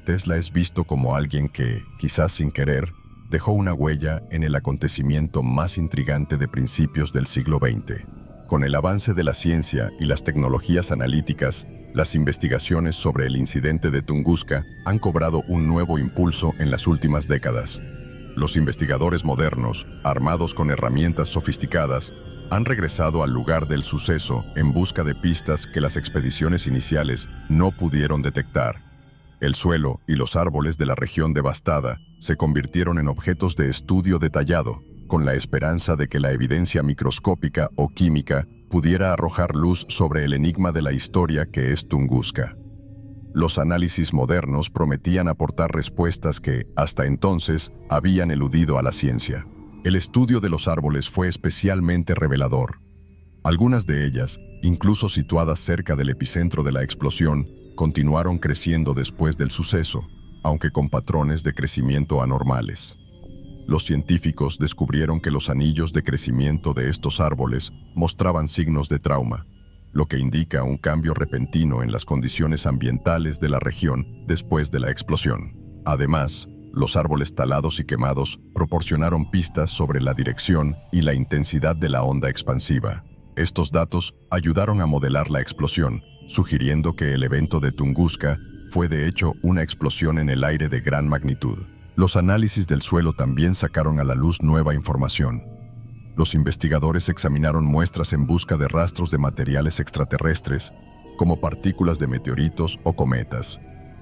Tesla es visto como alguien que, quizás sin querer, dejó una huella en el acontecimiento más intrigante de principios del siglo XX. Con el avance de la ciencia y las tecnologías analíticas, las investigaciones sobre el incidente de Tunguska han cobrado un nuevo impulso en las últimas décadas. Los investigadores modernos, armados con herramientas sofisticadas, han regresado al lugar del suceso en busca de pistas que las expediciones iniciales no pudieron detectar. El suelo y los árboles de la región devastada se convirtieron en objetos de estudio detallado, con la esperanza de que la evidencia microscópica o química pudiera arrojar luz sobre el enigma de la historia que es Tunguska. Los análisis modernos prometían aportar respuestas que, hasta entonces, habían eludido a la ciencia. El estudio de los árboles fue especialmente revelador. Algunas de ellas, incluso situadas cerca del epicentro de la explosión, continuaron creciendo después del suceso, aunque con patrones de crecimiento anormales. Los científicos descubrieron que los anillos de crecimiento de estos árboles mostraban signos de trauma, lo que indica un cambio repentino en las condiciones ambientales de la región después de la explosión. Además, los árboles talados y quemados proporcionaron pistas sobre la dirección y la intensidad de la onda expansiva. Estos datos ayudaron a modelar la explosión, sugiriendo que el evento de Tunguska fue de hecho una explosión en el aire de gran magnitud. Los análisis del suelo también sacaron a la luz nueva información. Los investigadores examinaron muestras en busca de rastros de materiales extraterrestres, como partículas de meteoritos o cometas.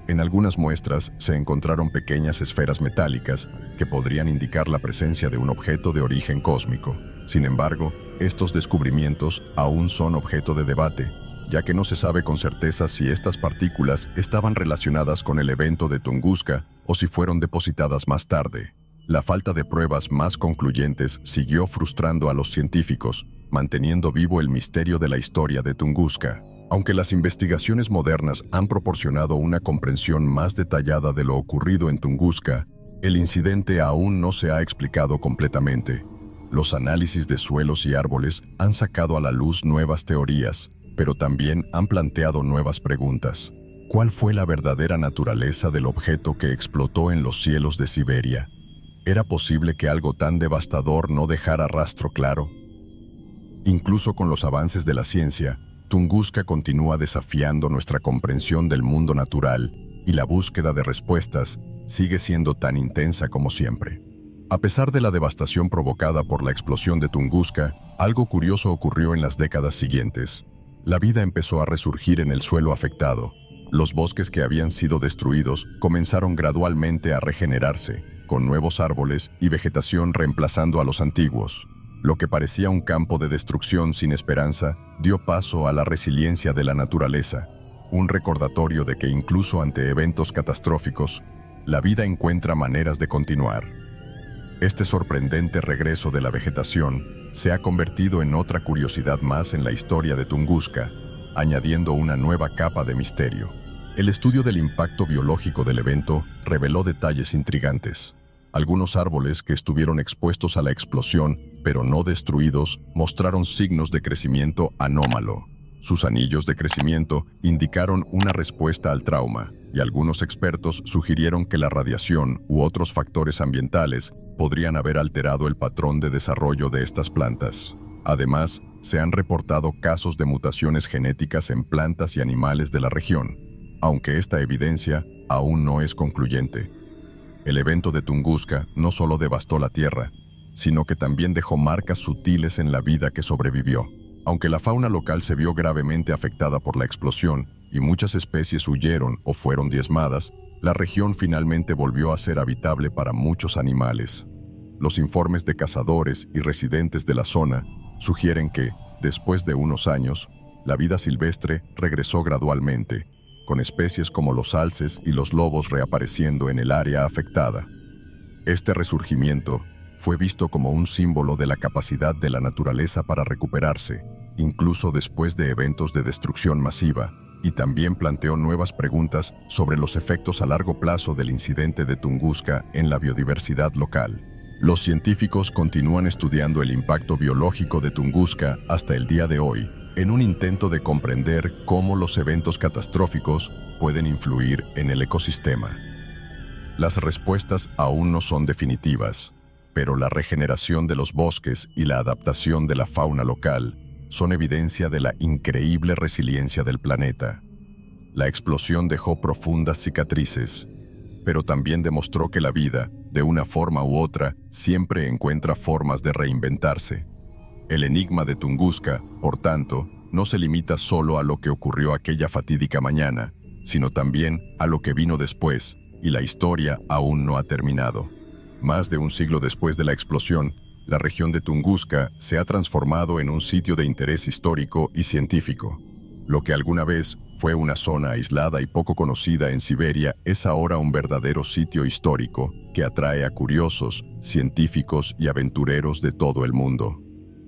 En algunas muestras se encontraron pequeñas esferas metálicas que podrían indicar la presencia de un objeto de origen cósmico. Sin embargo, estos descubrimientos aún son objeto de debate, ya que no se sabe con certeza si estas partículas estaban relacionadas con el evento de Tunguska o si fueron depositadas más tarde. La falta de pruebas más concluyentes siguió frustrando a los científicos, manteniendo vivo el misterio de la historia de Tunguska. Aunque las investigaciones modernas han proporcionado una comprensión más detallada de lo ocurrido en Tunguska, el incidente aún no se ha explicado completamente. Los análisis de suelos y árboles han sacado a la luz nuevas teorías, pero también han planteado nuevas preguntas. ¿Cuál fue la verdadera naturaleza del objeto que explotó en los cielos de Siberia? ¿Era posible que algo tan devastador no dejara rastro claro? Incluso con los avances de la ciencia, Tunguska continúa desafiando nuestra comprensión del mundo natural y la búsqueda de respuestas sigue siendo tan intensa como siempre. A pesar de la devastación provocada por la explosión de Tunguska, algo curioso ocurrió en las décadas siguientes. La vida empezó a resurgir en el suelo afectado. Los bosques que habían sido destruidos comenzaron gradualmente a regenerarse, con nuevos árboles y vegetación reemplazando a los antiguos. Lo que parecía un campo de destrucción sin esperanza dio paso a la resiliencia de la naturaleza, un recordatorio de que incluso ante eventos catastróficos, la vida encuentra maneras de continuar. Este sorprendente regreso de la vegetación se ha convertido en otra curiosidad más en la historia de Tunguska, añadiendo una nueva capa de misterio. El estudio del impacto biológico del evento reveló detalles intrigantes. Algunos árboles que estuvieron expuestos a la explosión, pero no destruidos, mostraron signos de crecimiento anómalo. Sus anillos de crecimiento indicaron una respuesta al trauma, y algunos expertos sugirieron que la radiación u otros factores ambientales podrían haber alterado el patrón de desarrollo de estas plantas. Además, se han reportado casos de mutaciones genéticas en plantas y animales de la región, aunque esta evidencia aún no es concluyente. El evento de Tunguska no solo devastó la tierra, sino que también dejó marcas sutiles en la vida que sobrevivió. Aunque la fauna local se vio gravemente afectada por la explosión y muchas especies huyeron o fueron diezmadas, la región finalmente volvió a ser habitable para muchos animales. Los informes de cazadores y residentes de la zona sugieren que, después de unos años, la vida silvestre regresó gradualmente, con especies como los alces y los lobos reapareciendo en el área afectada. Este resurgimiento fue visto como un símbolo de la capacidad de la naturaleza para recuperarse, incluso después de eventos de destrucción masiva, y también planteó nuevas preguntas sobre los efectos a largo plazo del incidente de Tunguska en la biodiversidad local. Los científicos continúan estudiando el impacto biológico de Tunguska hasta el día de hoy, en un intento de comprender cómo los eventos catastróficos pueden influir en el ecosistema. Las respuestas aún no son definitivas, pero la regeneración de los bosques y la adaptación de la fauna local son evidencia de la increíble resiliencia del planeta. La explosión dejó profundas cicatrices, pero también demostró que la vida, de una forma u otra, siempre encuentra formas de reinventarse. El enigma de Tunguska, por tanto, no se limita solo a lo que ocurrió aquella fatídica mañana, sino también a lo que vino después, y la historia aún no ha terminado. Más de un siglo después de la explosión, la región de Tunguska se ha transformado en un sitio de interés histórico y científico. Lo que alguna vez fue una zona aislada y poco conocida en Siberia es ahora un verdadero sitio histórico que atrae a curiosos, científicos y aventureros de todo el mundo.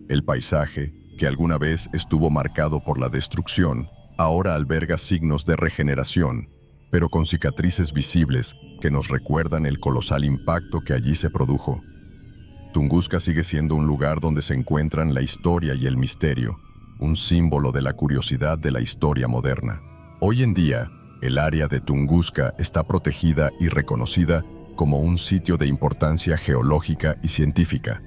El paisaje, que alguna vez estuvo marcado por la destrucción, ahora alberga signos de regeneración, pero con cicatrices visibles que nos recuerdan el colosal impacto que allí se produjo. Tunguska sigue siendo un lugar donde se encuentran la historia y el misterio, un símbolo de la curiosidad de la historia moderna. Hoy en día, el área de Tunguska está protegida y reconocida como un sitio de importancia geológica y científica.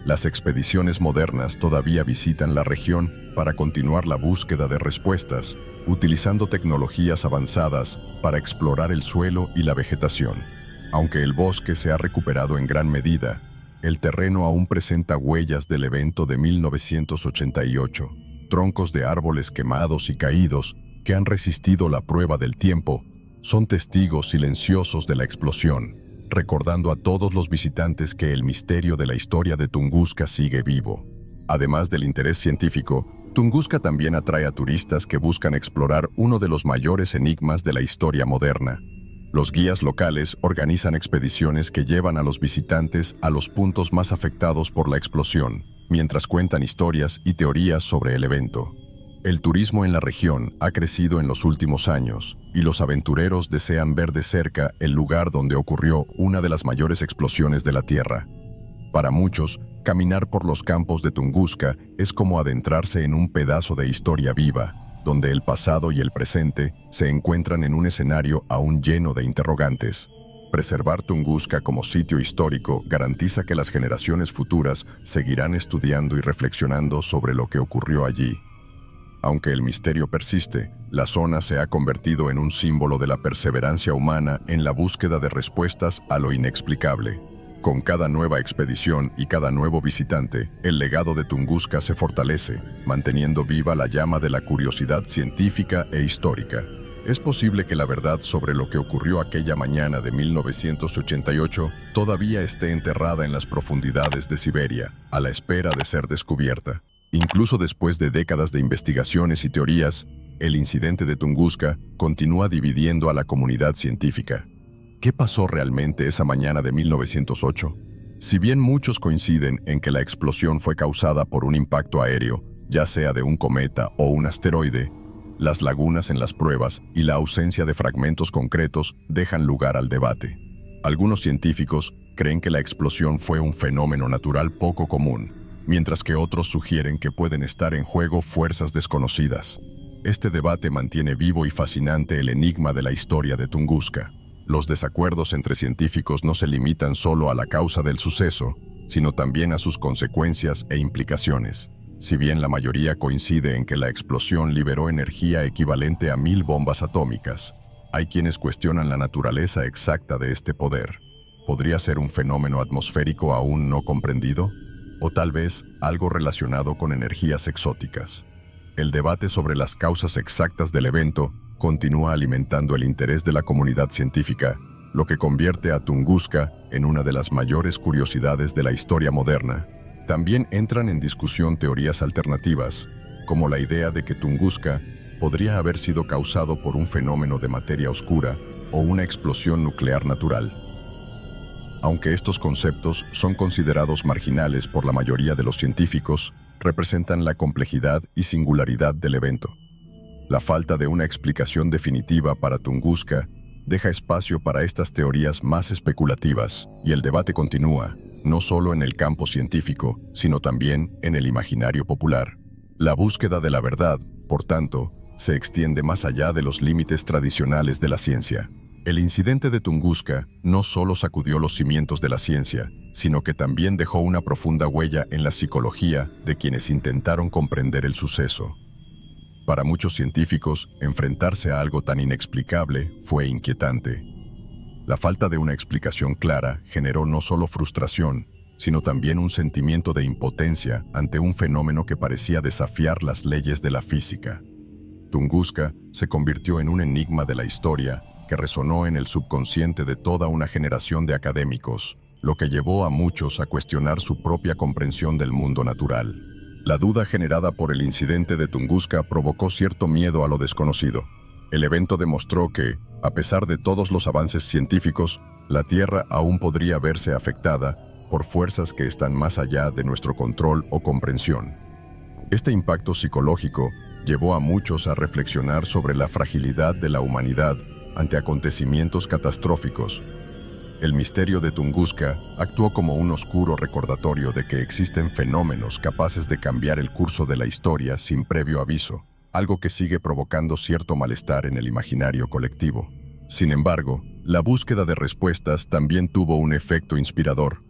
Las expediciones modernas todavía visitan la región para continuar la búsqueda de respuestas, utilizando tecnologías avanzadas para explorar el suelo y la vegetación. Aunque el bosque se ha recuperado en gran medida, el terreno aún presenta huellas del evento de 1988, troncos de árboles quemados y caídos que han resistido la prueba del tiempo, son testigos silenciosos de la explosión, recordando a todos los visitantes que el misterio de la historia de Tunguska sigue vivo. Además del interés científico, Tunguska también atrae a turistas que buscan explorar uno de los mayores enigmas de la historia moderna. Los guías locales organizan expediciones que llevan a los visitantes a los puntos más afectados por la explosión, mientras cuentan historias y teorías sobre el evento. El turismo en la región ha crecido en los últimos años, y los aventureros desean ver de cerca el lugar donde ocurrió una de las mayores explosiones de la Tierra. Para muchos, caminar por los campos de Tunguska es como adentrarse en un pedazo de historia viva, donde el pasado y el presente se encuentran en un escenario aún lleno de interrogantes. Preservar Tunguska como sitio histórico garantiza que las generaciones futuras seguirán estudiando y reflexionando sobre lo que ocurrió allí. Aunque el misterio persiste, la zona se ha convertido en un símbolo de la perseverancia humana en la búsqueda de respuestas a lo inexplicable. Con cada nueva expedición y cada nuevo visitante, el legado de Tunguska se fortalece, manteniendo viva la llama de la curiosidad científica e histórica. Es posible que la verdad sobre lo que ocurrió aquella mañana de 1988 todavía esté enterrada en las profundidades de Siberia, a la espera de ser descubierta. Incluso después de décadas de investigaciones y teorías, el incidente de Tunguska continúa dividiendo a la comunidad científica. ¿Qué pasó realmente esa mañana de 1908? Si bien muchos coinciden en que la explosión fue causada por un impacto aéreo, ya sea de un cometa o un asteroide, las lagunas en las pruebas y la ausencia de fragmentos concretos dejan lugar al debate. Algunos científicos creen que la explosión fue un fenómeno natural poco común, mientras que otros sugieren que pueden estar en juego fuerzas desconocidas. Este debate mantiene vivo y fascinante el enigma de la historia de Tunguska. Los desacuerdos entre científicos no se limitan solo a la causa del suceso, sino también a sus consecuencias e implicaciones. Si bien la mayoría coincide en que la explosión liberó energía equivalente a 1000 bombas atómicas, hay quienes cuestionan la naturaleza exacta de este poder. ¿Podría ser un fenómeno atmosférico aún no comprendido? ¿O tal vez algo relacionado con energías exóticas? El debate sobre las causas exactas del evento continúa alimentando el interés de la comunidad científica, lo que convierte a Tunguska en una de las mayores curiosidades de la historia moderna. También entran en discusión teorías alternativas, como la idea de que Tunguska podría haber sido causado por un fenómeno de materia oscura o una explosión nuclear natural. Aunque estos conceptos son considerados marginales por la mayoría de los científicos, representan la complejidad y singularidad del evento. La falta de una explicación definitiva para Tunguska deja espacio para estas teorías más especulativas, y el debate continúa, no solo en el campo científico, sino también en el imaginario popular. La búsqueda de la verdad, por tanto, se extiende más allá de los límites tradicionales de la ciencia. El incidente de Tunguska no solo sacudió los cimientos de la ciencia, sino que también dejó una profunda huella en la psicología de quienes intentaron comprender el suceso. Para muchos científicos, enfrentarse a algo tan inexplicable fue inquietante. La falta de una explicación clara generó no solo frustración, sino también un sentimiento de impotencia ante un fenómeno que parecía desafiar las leyes de la física. Tunguska se convirtió en un enigma de la historia que resonó en el subconsciente de toda una generación de académicos, lo que llevó a muchos a cuestionar su propia comprensión del mundo natural. La duda generada por el incidente de Tunguska provocó cierto miedo a lo desconocido. El evento demostró que, a pesar de todos los avances científicos, la Tierra aún podría verse afectada por fuerzas que están más allá de nuestro control o comprensión. Este impacto psicológico llevó a muchos a reflexionar sobre la fragilidad de la humanidad ante acontecimientos catastróficos. El misterio de Tunguska actuó como un oscuro recordatorio de que existen fenómenos capaces de cambiar el curso de la historia sin previo aviso, algo que sigue provocando cierto malestar en el imaginario colectivo. Sin embargo, la búsqueda de respuestas también tuvo un efecto inspirador.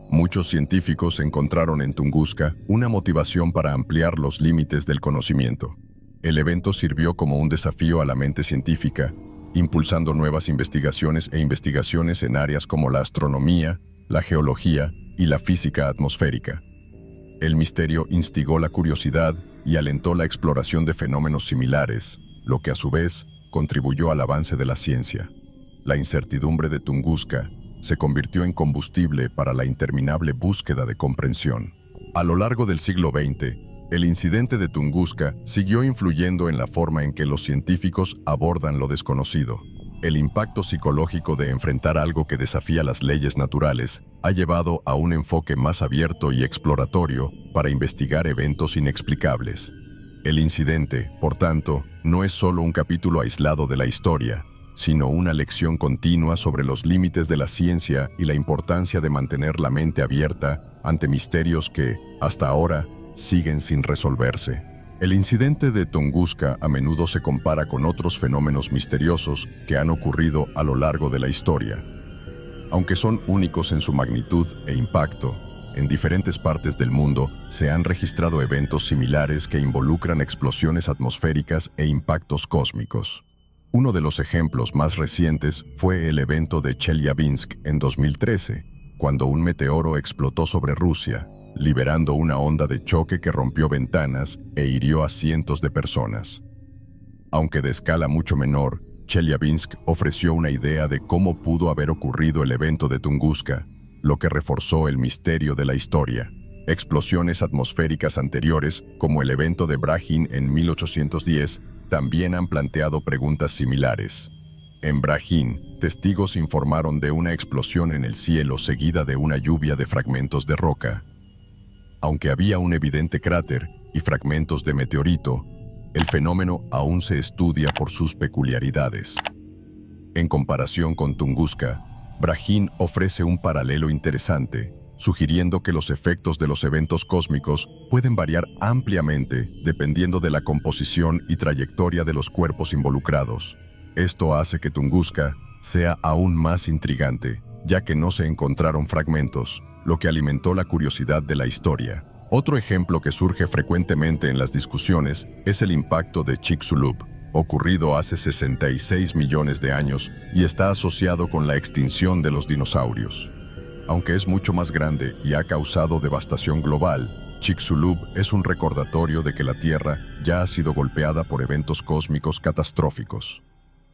Muchos científicos encontraron en Tunguska una motivación para ampliar los límites del conocimiento. El evento sirvió como un desafío a la mente científica, impulsando nuevas investigaciones en áreas como la astronomía, la geología y la física atmosférica. El misterio instigó la curiosidad y alentó la exploración de fenómenos similares, lo que a su vez contribuyó al avance de la ciencia. La incertidumbre de Tunguska se convirtió en combustible para la interminable búsqueda de comprensión. A lo largo del siglo XX, el incidente de Tunguska siguió influyendo en la forma en que los científicos abordan lo desconocido. El impacto psicológico de enfrentar algo que desafía las leyes naturales ha llevado a un enfoque más abierto y exploratorio para investigar eventos inexplicables. El incidente, por tanto, no es solo un capítulo aislado de la historia, sino una lección continua sobre los límites de la ciencia y la importancia de mantener la mente abierta ante misterios que, hasta ahora, siguen sin resolverse. El incidente de Tunguska a menudo se compara con otros fenómenos misteriosos que han ocurrido a lo largo de la historia. Aunque son únicos en su magnitud e impacto, en diferentes partes del mundo se han registrado eventos similares que involucran explosiones atmosféricas e impactos cósmicos. Uno de los ejemplos más recientes fue el evento de Chelyabinsk en 2013, cuando un meteoro explotó sobre Rusia, liberando una onda de choque que rompió ventanas e hirió a cientos de personas. Aunque de escala mucho menor, Chelyabinsk ofreció una idea de cómo pudo haber ocurrido el evento de Tunguska, lo que reforzó el misterio de la historia. Explosiones atmosféricas anteriores, como el evento de Brahin en 1810, también han planteado preguntas similares. En Brahin, testigos informaron de una explosión en el cielo seguida de una lluvia de fragmentos de roca. Aunque había un evidente cráter y fragmentos de meteorito, el fenómeno aún se estudia por sus peculiaridades. En comparación con Tunguska, Brahin ofrece un paralelo interesante, sugiriendo que los efectos de los eventos cósmicos pueden variar ampliamente dependiendo de la composición y trayectoria de los cuerpos involucrados. Esto hace que Tunguska sea aún más intrigante, ya que no se encontraron fragmentos, lo que alimentó la curiosidad de la historia. Otro ejemplo que surge frecuentemente en las discusiones es el impacto de Chicxulub, ocurrido hace 66 millones de años y está asociado con la extinción de los dinosaurios. Aunque es mucho más grande y ha causado devastación global, Chicxulub es un recordatorio de que la Tierra ya ha sido golpeada por eventos cósmicos catastróficos.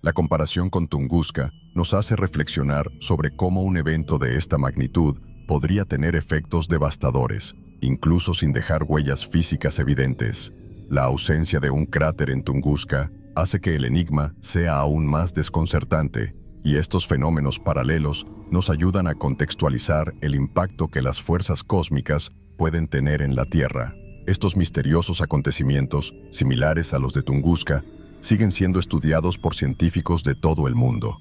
La comparación con Tunguska nos hace reflexionar sobre cómo un evento de esta magnitud podría tener efectos devastadores, incluso sin dejar huellas físicas evidentes. La ausencia de un cráter en Tunguska hace que el enigma sea aún más desconcertante, y estos fenómenos paralelos nos ayudan a contextualizar el impacto que las fuerzas cósmicas pueden tener en la Tierra. Estos misteriosos acontecimientos, similares a los de Tunguska, siguen siendo estudiados por científicos de todo el mundo.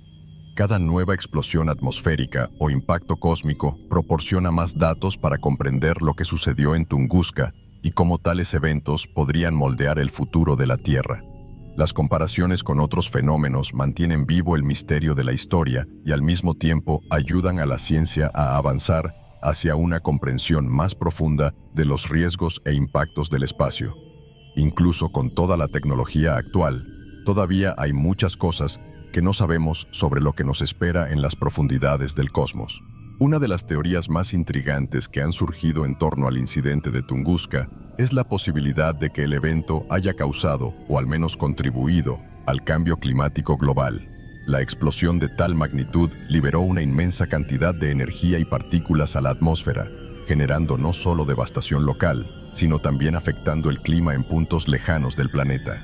Cada nueva explosión atmosférica o impacto cósmico proporciona más datos para comprender lo que sucedió en Tunguska y cómo tales eventos podrían moldear el futuro de la Tierra. Las comparaciones con otros fenómenos mantienen vivo el misterio de la historia y al mismo tiempo ayudan a la ciencia a avanzar hacia una comprensión más profunda de los riesgos e impactos del espacio. Incluso con toda la tecnología actual, todavía hay muchas cosas que no sabemos sobre lo que nos espera en las profundidades del cosmos. Una de las teorías más intrigantes que han surgido en torno al incidente de Tunguska es la posibilidad de que el evento haya causado, o al menos contribuido, al cambio climático global. La explosión de tal magnitud liberó una inmensa cantidad de energía y partículas a la atmósfera, generando no solo devastación local, sino también afectando el clima en puntos lejanos del planeta.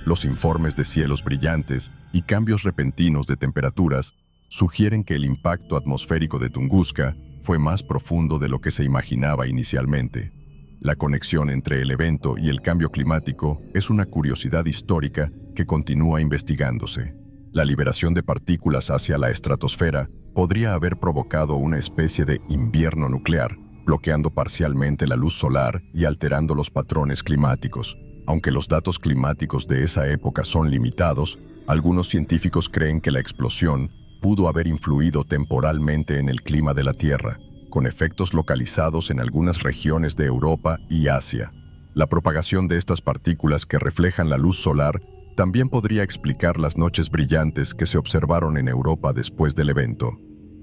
Los informes de cielos brillantes y cambios repentinos de temperaturas sugieren que el impacto atmosférico de Tunguska fue más profundo de lo que se imaginaba inicialmente. La conexión entre el evento y el cambio climático es una curiosidad histórica que continúa investigándose. La liberación de partículas hacia la estratosfera podría haber provocado una especie de invierno nuclear, bloqueando parcialmente la luz solar y alterando los patrones climáticos. Aunque los datos climáticos de esa época son limitados, algunos científicos creen que la explosión pudo haber influido temporalmente en el clima de la Tierra, con efectos localizados en algunas regiones de Europa y Asia. La propagación de estas partículas que reflejan la luz solar también podría explicar las noches brillantes que se observaron en Europa después del evento.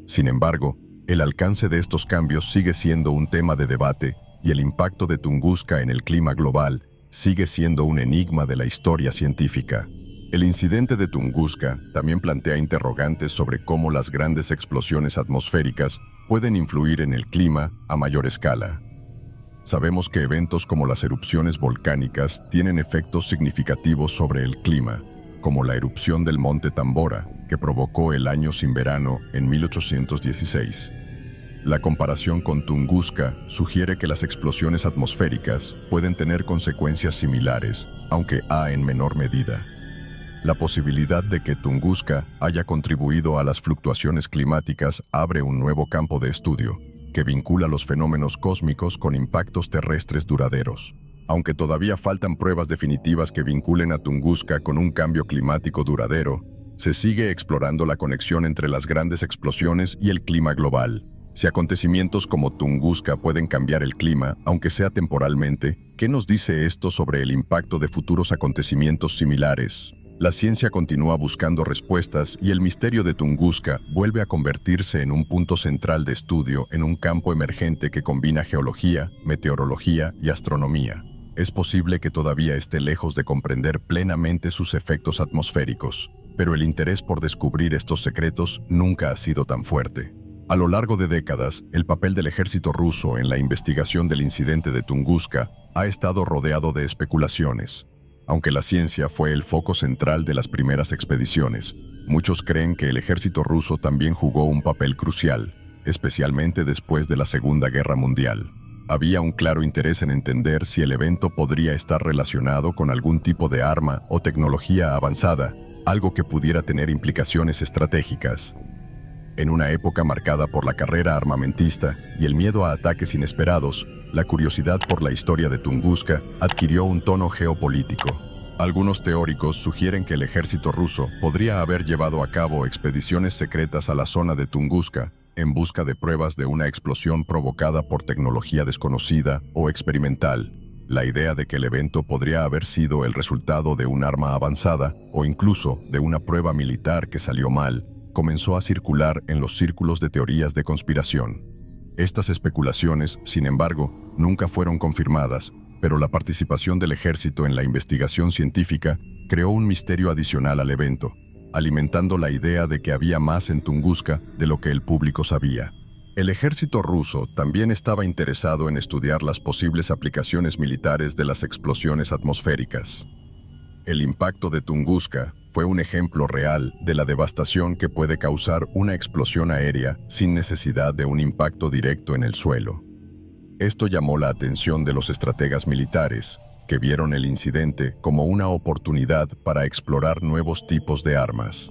Sin embargo, el alcance de estos cambios sigue siendo un tema de debate y el impacto de Tunguska en el clima global sigue siendo un enigma de la historia científica. El incidente de Tunguska también plantea interrogantes sobre cómo las grandes explosiones atmosféricas pueden influir en el clima a mayor escala. Sabemos que eventos como las erupciones volcánicas tienen efectos significativos sobre el clima, como la erupción del monte Tambora, que provocó el año sin verano en 1816. La comparación con Tunguska sugiere que las explosiones atmosféricas pueden tener consecuencias similares, aunque en menor medida. La posibilidad de que Tunguska haya contribuido a las fluctuaciones climáticas abre un nuevo campo de estudio, que vincula los fenómenos cósmicos con impactos terrestres duraderos. Aunque todavía faltan pruebas definitivas que vinculen a Tunguska con un cambio climático duradero, Se sigue explorando la conexión entre las grandes explosiones y el clima global. Si acontecimientos como Tunguska pueden cambiar el clima, aunque sea temporalmente, ¿qué nos dice esto sobre el impacto de futuros acontecimientos similares? La ciencia continúa buscando respuestas y el misterio de Tunguska vuelve a convertirse en un punto central de estudio en un campo emergente que combina geología, meteorología y astronomía. Es posible que todavía esté lejos de comprender plenamente sus efectos atmosféricos, pero el interés por descubrir estos secretos nunca ha sido tan fuerte. A lo largo de décadas, el papel del ejército ruso en la investigación del incidente de Tunguska ha estado rodeado de especulaciones. Aunque la ciencia fue el foco central de las primeras expediciones, muchos creen que el ejército ruso también jugó un papel crucial, especialmente después de la Segunda Guerra Mundial. Había un claro interés en entender si el evento podría estar relacionado con algún tipo de arma o tecnología avanzada, algo que pudiera tener implicaciones estratégicas. En una época marcada por la carrera armamentista y el miedo a ataques inesperados, la curiosidad por la historia de Tunguska adquirió un tono geopolítico. Algunos teóricos sugieren que el ejército ruso podría haber llevado a cabo expediciones secretas a la zona de Tunguska en busca de pruebas de una explosión provocada por tecnología desconocida o experimental. La idea de que el evento podría haber sido el resultado de un arma avanzada o incluso de una prueba militar que salió mal comenzó a circular en los círculos de teorías de conspiración. Estas especulaciones, sin embargo, nunca fueron confirmadas, pero la participación del ejército en la investigación científica creó un misterio adicional al evento, alimentando la idea de que había más en Tunguska de lo que el público sabía. El ejército ruso también estaba interesado en estudiar las posibles aplicaciones militares de las explosiones atmosféricas. El impacto de Tunguska fue un ejemplo real de la devastación que puede causar una explosión aérea sin necesidad de un impacto directo en el suelo. Esto llamó la atención de los estrategas militares, que vieron el incidente como una oportunidad para explorar nuevos tipos de armas.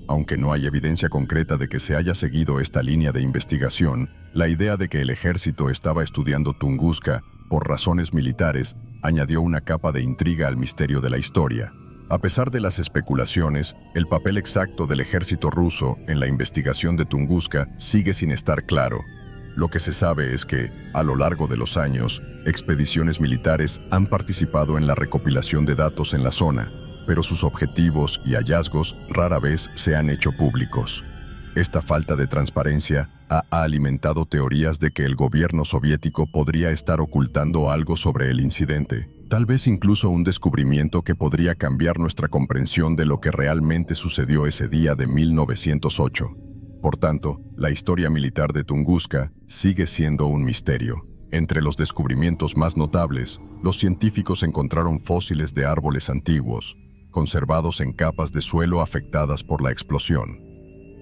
Aunque no hay evidencia concreta de que se haya seguido esta línea de investigación, la idea de que el ejército estaba estudiando Tunguska por razones militares añadió una capa de intriga al misterio de la historia. A pesar de las especulaciones, el papel exacto del ejército ruso en la investigación de Tunguska sigue sin estar claro. Lo que se sabe es que, a lo largo de los años, expediciones militares han participado en la recopilación de datos en la zona, pero sus objetivos y hallazgos rara vez se han hecho públicos. Esta falta de transparencia ha alimentado teorías de que el gobierno soviético podría estar ocultando algo sobre el incidente, tal vez incluso un descubrimiento que podría cambiar nuestra comprensión de lo que realmente sucedió ese día de 1908. Por tanto, la historia militar de Tunguska sigue siendo un misterio. Entre los descubrimientos más notables, los científicos encontraron fósiles de árboles antiguos, conservados en capas de suelo afectadas por la explosión.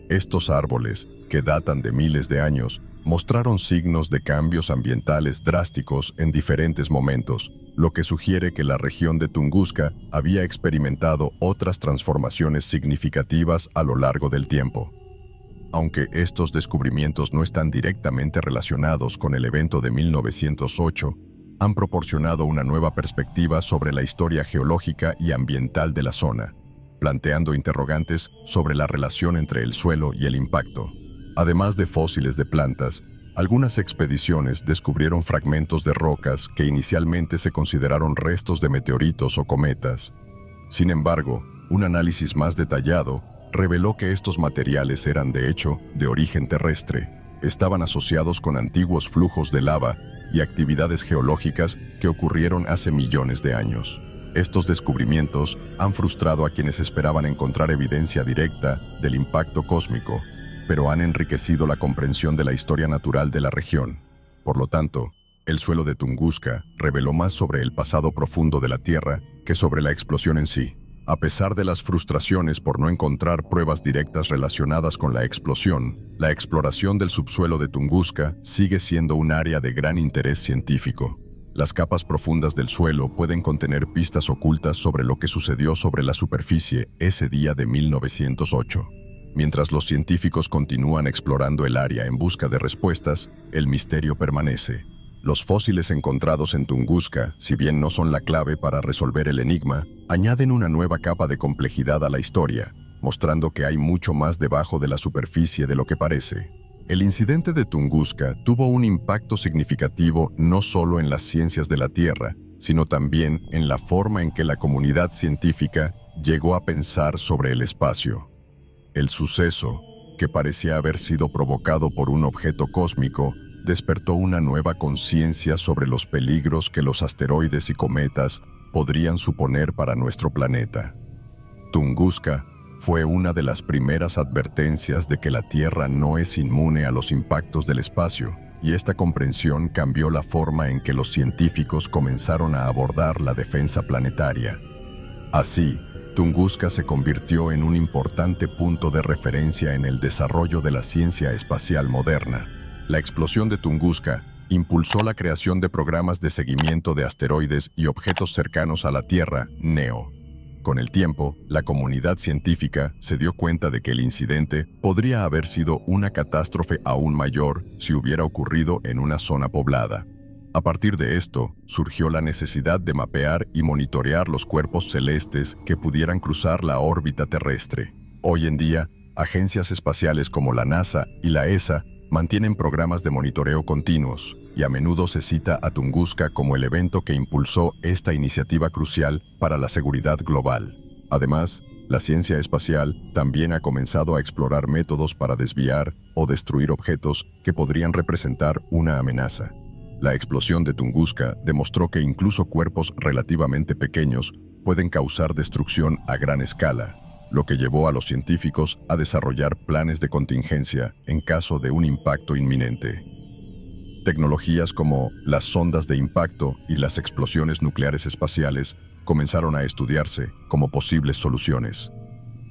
Estos árboles, que datan de miles de años, mostraron signos de cambios ambientales drásticos en diferentes momentos, lo que sugiere que la región de Tunguska había experimentado otras transformaciones significativas a lo largo del tiempo. Aunque estos descubrimientos no están directamente relacionados con el evento de 1908, han proporcionado una nueva perspectiva sobre la historia geológica y ambiental de la zona, planteando interrogantes sobre la relación entre el suelo y el impacto. Además de fósiles de plantas, algunas expediciones descubrieron fragmentos de rocas que inicialmente se consideraron restos de meteoritos o cometas. Sin embargo, un análisis más detallado reveló que estos materiales eran de hecho de origen terrestre, estaban asociados con antiguos flujos de lava y actividades geológicas que ocurrieron hace millones de años. Estos descubrimientos han frustrado a quienes esperaban encontrar evidencia directa del impacto cósmico, pero han enriquecido la comprensión de la historia natural de la región. Por lo tanto, el suelo de Tunguska reveló más sobre el pasado profundo de la Tierra que sobre la explosión en sí. A pesar de las frustraciones por no encontrar pruebas directas relacionadas con la explosión, la exploración del subsuelo de Tunguska sigue siendo un área de gran interés científico. Las capas profundas del suelo pueden contener pistas ocultas sobre lo que sucedió sobre la superficie ese día de 1908. Mientras los científicos continúan explorando el área en busca de respuestas, el misterio permanece. Los fósiles encontrados en Tunguska, si bien no son la clave para resolver el enigma, añaden una nueva capa de complejidad a la historia, mostrando que hay mucho más debajo de la superficie de lo que parece. El incidente de Tunguska tuvo un impacto significativo no solo en las ciencias de la Tierra, sino también en la forma en que la comunidad científica llegó a pensar sobre el espacio. El suceso, que parecía haber sido provocado por un objeto cósmico, despertó una nueva conciencia sobre los peligros que los asteroides y cometas podrían suponer para nuestro planeta. Tunguska fue una de las primeras advertencias de que la Tierra no es inmune a los impactos del espacio, y esta comprensión cambió la forma en que los científicos comenzaron a abordar la defensa planetaria. Así, Tunguska se convirtió en un importante punto de referencia en el desarrollo de la ciencia espacial moderna. La explosión de Tunguska impulsó la creación de programas de seguimiento de asteroides y objetos cercanos a la Tierra, NEO. Con el tiempo, la comunidad científica se dio cuenta de que el incidente podría haber sido una catástrofe aún mayor si hubiera ocurrido en una zona poblada. A partir de esto, surgió la necesidad de mapear y monitorear los cuerpos celestes que pudieran cruzar la órbita terrestre. Hoy en día, agencias espaciales como la NASA y la ESA mantienen programas de monitoreo continuos, y a menudo se cita a Tunguska como el evento que impulsó esta iniciativa crucial para la seguridad global. Además, la ciencia espacial también ha comenzado a explorar métodos para desviar o destruir objetos que podrían representar una amenaza. La explosión de Tunguska demostró que incluso cuerpos relativamente pequeños pueden causar destrucción a gran escala, lo que llevó a los científicos a desarrollar planes de contingencia en caso de un impacto inminente. Tecnologías como las sondas de impacto y las explosiones nucleares espaciales comenzaron a estudiarse como posibles soluciones.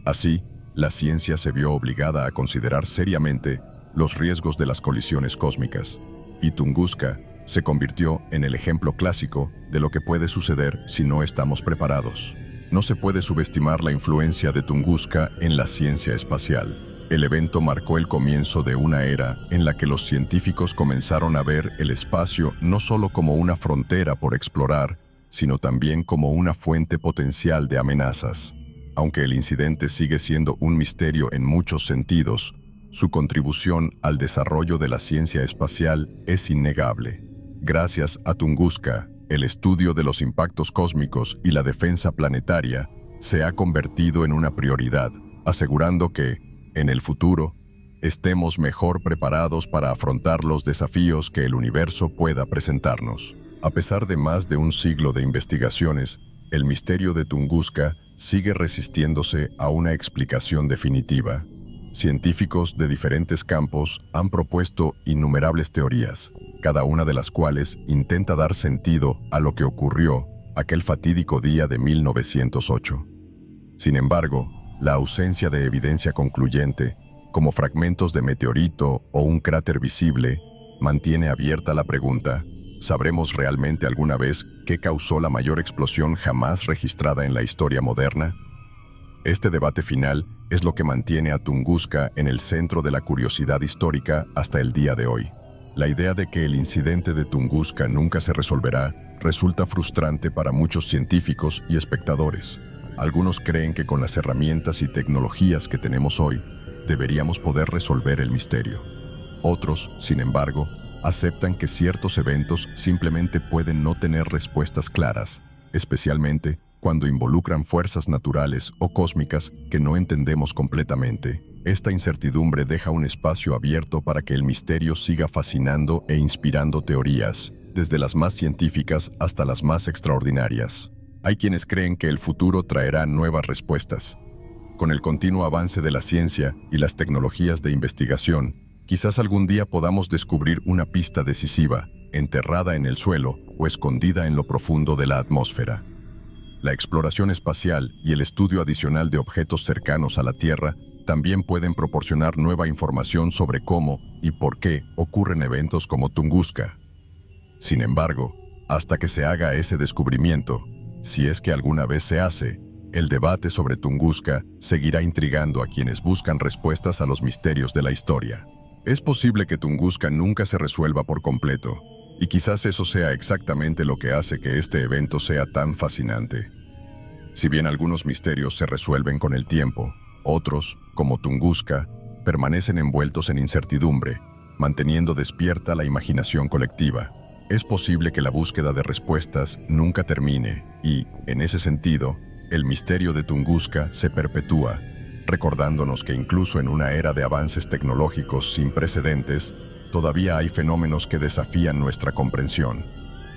Así, la ciencia se vio obligada a considerar seriamente los riesgos de las colisiones cósmicas, y Tunguska se convirtió en el ejemplo clásico de lo que puede suceder si no estamos preparados. No se puede subestimar la influencia de Tunguska en la ciencia espacial. El evento marcó el comienzo de una era en la que los científicos comenzaron a ver el espacio no solo como una frontera por explorar, sino también como una fuente potencial de amenazas. Aunque el incidente sigue siendo un misterio en muchos sentidos, su contribución al desarrollo de la ciencia espacial es innegable. Gracias a Tunguska, el estudio de los impactos cósmicos y la defensa planetaria se ha convertido en una prioridad, asegurando que, en el futuro, estemos mejor preparados para afrontar los desafíos que el universo pueda presentarnos. A pesar de más de un siglo de investigaciones, el misterio de Tunguska sigue resistiéndose a una explicación definitiva. Científicos de diferentes campos han propuesto innumerables teorías, cada una de las cuales intenta dar sentido a lo que ocurrió aquel fatídico día de 1908. Sin embargo, la ausencia de evidencia concluyente, como fragmentos de meteorito o un cráter visible, mantiene abierta la pregunta: ¿sabremos realmente alguna vez qué causó la mayor explosión jamás registrada en la historia moderna? Este debate final es lo que mantiene a Tunguska en el centro de la curiosidad histórica hasta el día de hoy. La idea de que el incidente de Tunguska nunca se resolverá resulta frustrante para muchos científicos y espectadores. Algunos creen que con las herramientas y tecnologías que tenemos hoy, deberíamos poder resolver el misterio. Otros, sin embargo, aceptan que ciertos eventos simplemente pueden no tener respuestas claras, especialmente cuando involucran fuerzas naturales o cósmicas que no entendemos completamente. Esta incertidumbre deja un espacio abierto para que el misterio siga fascinando e inspirando teorías, desde las más científicas hasta las más extraordinarias. Hay quienes creen que el futuro traerá nuevas respuestas. Con el continuo avance de la ciencia y las tecnologías de investigación, quizás algún día podamos descubrir una pista decisiva, enterrada en el suelo o escondida en lo profundo de la atmósfera. La exploración espacial y el estudio adicional de objetos cercanos a la Tierra también pueden proporcionar nueva información sobre cómo y por qué ocurren eventos como Tunguska. Sin embargo, hasta que se haga ese descubrimiento, si es que alguna vez se hace, el debate sobre Tunguska seguirá intrigando a quienes buscan respuestas a los misterios de la historia. Es posible que Tunguska nunca se resuelva por completo, y quizás eso sea exactamente lo que hace que este evento sea tan fascinante. Si bien algunos misterios se resuelven con el tiempo, Otros, como Tunguska, permanecen envueltos en incertidumbre, manteniendo despierta la imaginación colectiva. Es posible que la búsqueda de respuestas nunca termine y, en ese sentido, el misterio de Tunguska se perpetúa, recordándonos que incluso en una era de avances tecnológicos sin precedentes, todavía hay fenómenos que desafían nuestra comprensión.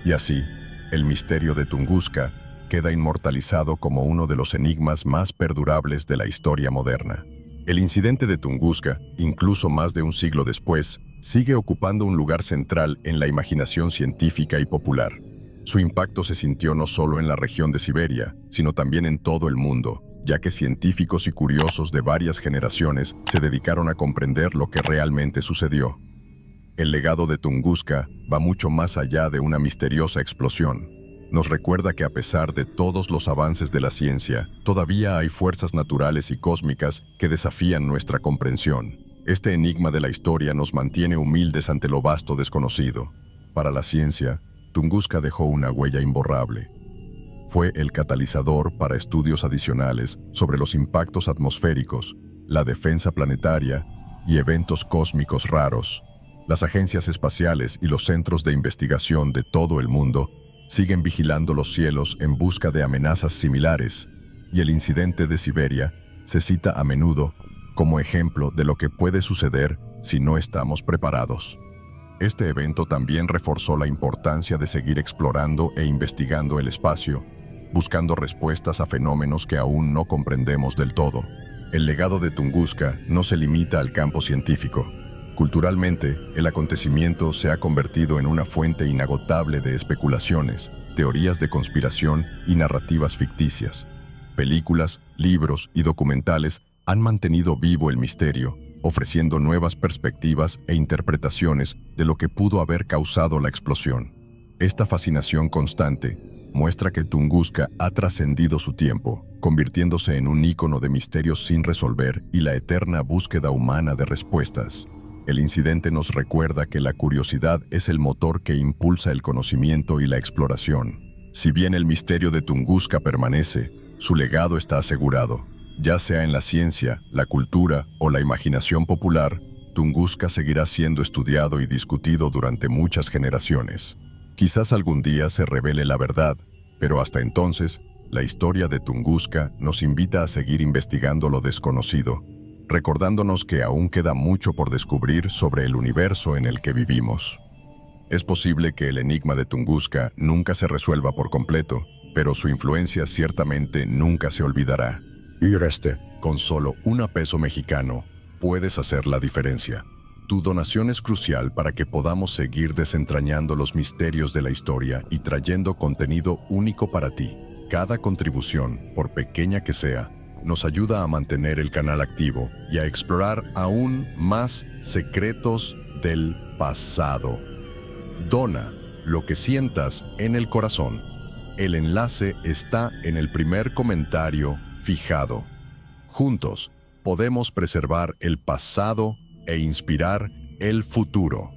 Y así, el misterio de Tunguska queda inmortalizado como uno de los enigmas más perdurables de la historia moderna. El incidente de Tunguska, incluso más de un siglo después, sigue ocupando un lugar central en la imaginación científica y popular. Su impacto se sintió no solo en la región de Siberia, sino también en todo el mundo, ya que científicos y curiosos de varias generaciones se dedicaron a comprender lo que realmente sucedió. El legado de Tunguska va mucho más allá de una misteriosa explosión. Nos recuerda que a pesar de todos los avances de la ciencia, todavía hay fuerzas naturales y cósmicas que desafían nuestra comprensión. Este enigma de la historia nos mantiene humildes ante lo vasto desconocido. Para la ciencia, Tunguska dejó una huella imborrable. Fue el catalizador para estudios adicionales sobre los impactos atmosféricos, la defensa planetaria y eventos cósmicos raros. Las agencias espaciales y los centros de investigación de todo el mundo siguen vigilando los cielos en busca de amenazas similares, y el incidente de Siberia se cita a menudo como ejemplo de lo que puede suceder si no estamos preparados. Este evento también reforzó la importancia de seguir explorando e investigando el espacio, buscando respuestas a fenómenos que aún no comprendemos del todo. El legado de Tunguska no se limita al campo científico. Culturalmente, el acontecimiento se ha convertido en una fuente inagotable de especulaciones, teorías de conspiración y narrativas ficticias. Películas, libros y documentales han mantenido vivo el misterio, ofreciendo nuevas perspectivas e interpretaciones de lo que pudo haber causado la explosión. Esta fascinación constante muestra que Tunguska ha trascendido su tiempo, convirtiéndose en un ícono de misterios sin resolver y la eterna búsqueda humana de respuestas. El incidente nos recuerda que la curiosidad es el motor que impulsa el conocimiento y la exploración. Si bien el misterio de Tunguska permanece, su legado está asegurado. Ya sea en la ciencia, la cultura o la imaginación popular, Tunguska seguirá siendo estudiado y discutido durante muchas generaciones. Quizás algún día se revele la verdad, pero hasta entonces, la historia de Tunguska nos invita a seguir investigando lo desconocido, recordándonos que aún queda mucho por descubrir sobre el universo en el que vivimos. Es posible que el enigma de Tunguska nunca se resuelva por completo, pero su influencia ciertamente nunca se olvidará. Con solo $1 mexicano, puedes hacer la diferencia. Tu donación es crucial para que podamos seguir desentrañando los misterios de la historia y trayendo contenido único para ti. Cada contribución, por pequeña que sea, nos ayuda a mantener el canal activo y a explorar aún más secretos del pasado. Dona lo que sientas en el corazón. El enlace está en el primer comentario fijado. Juntos podemos preservar el pasado e inspirar el futuro.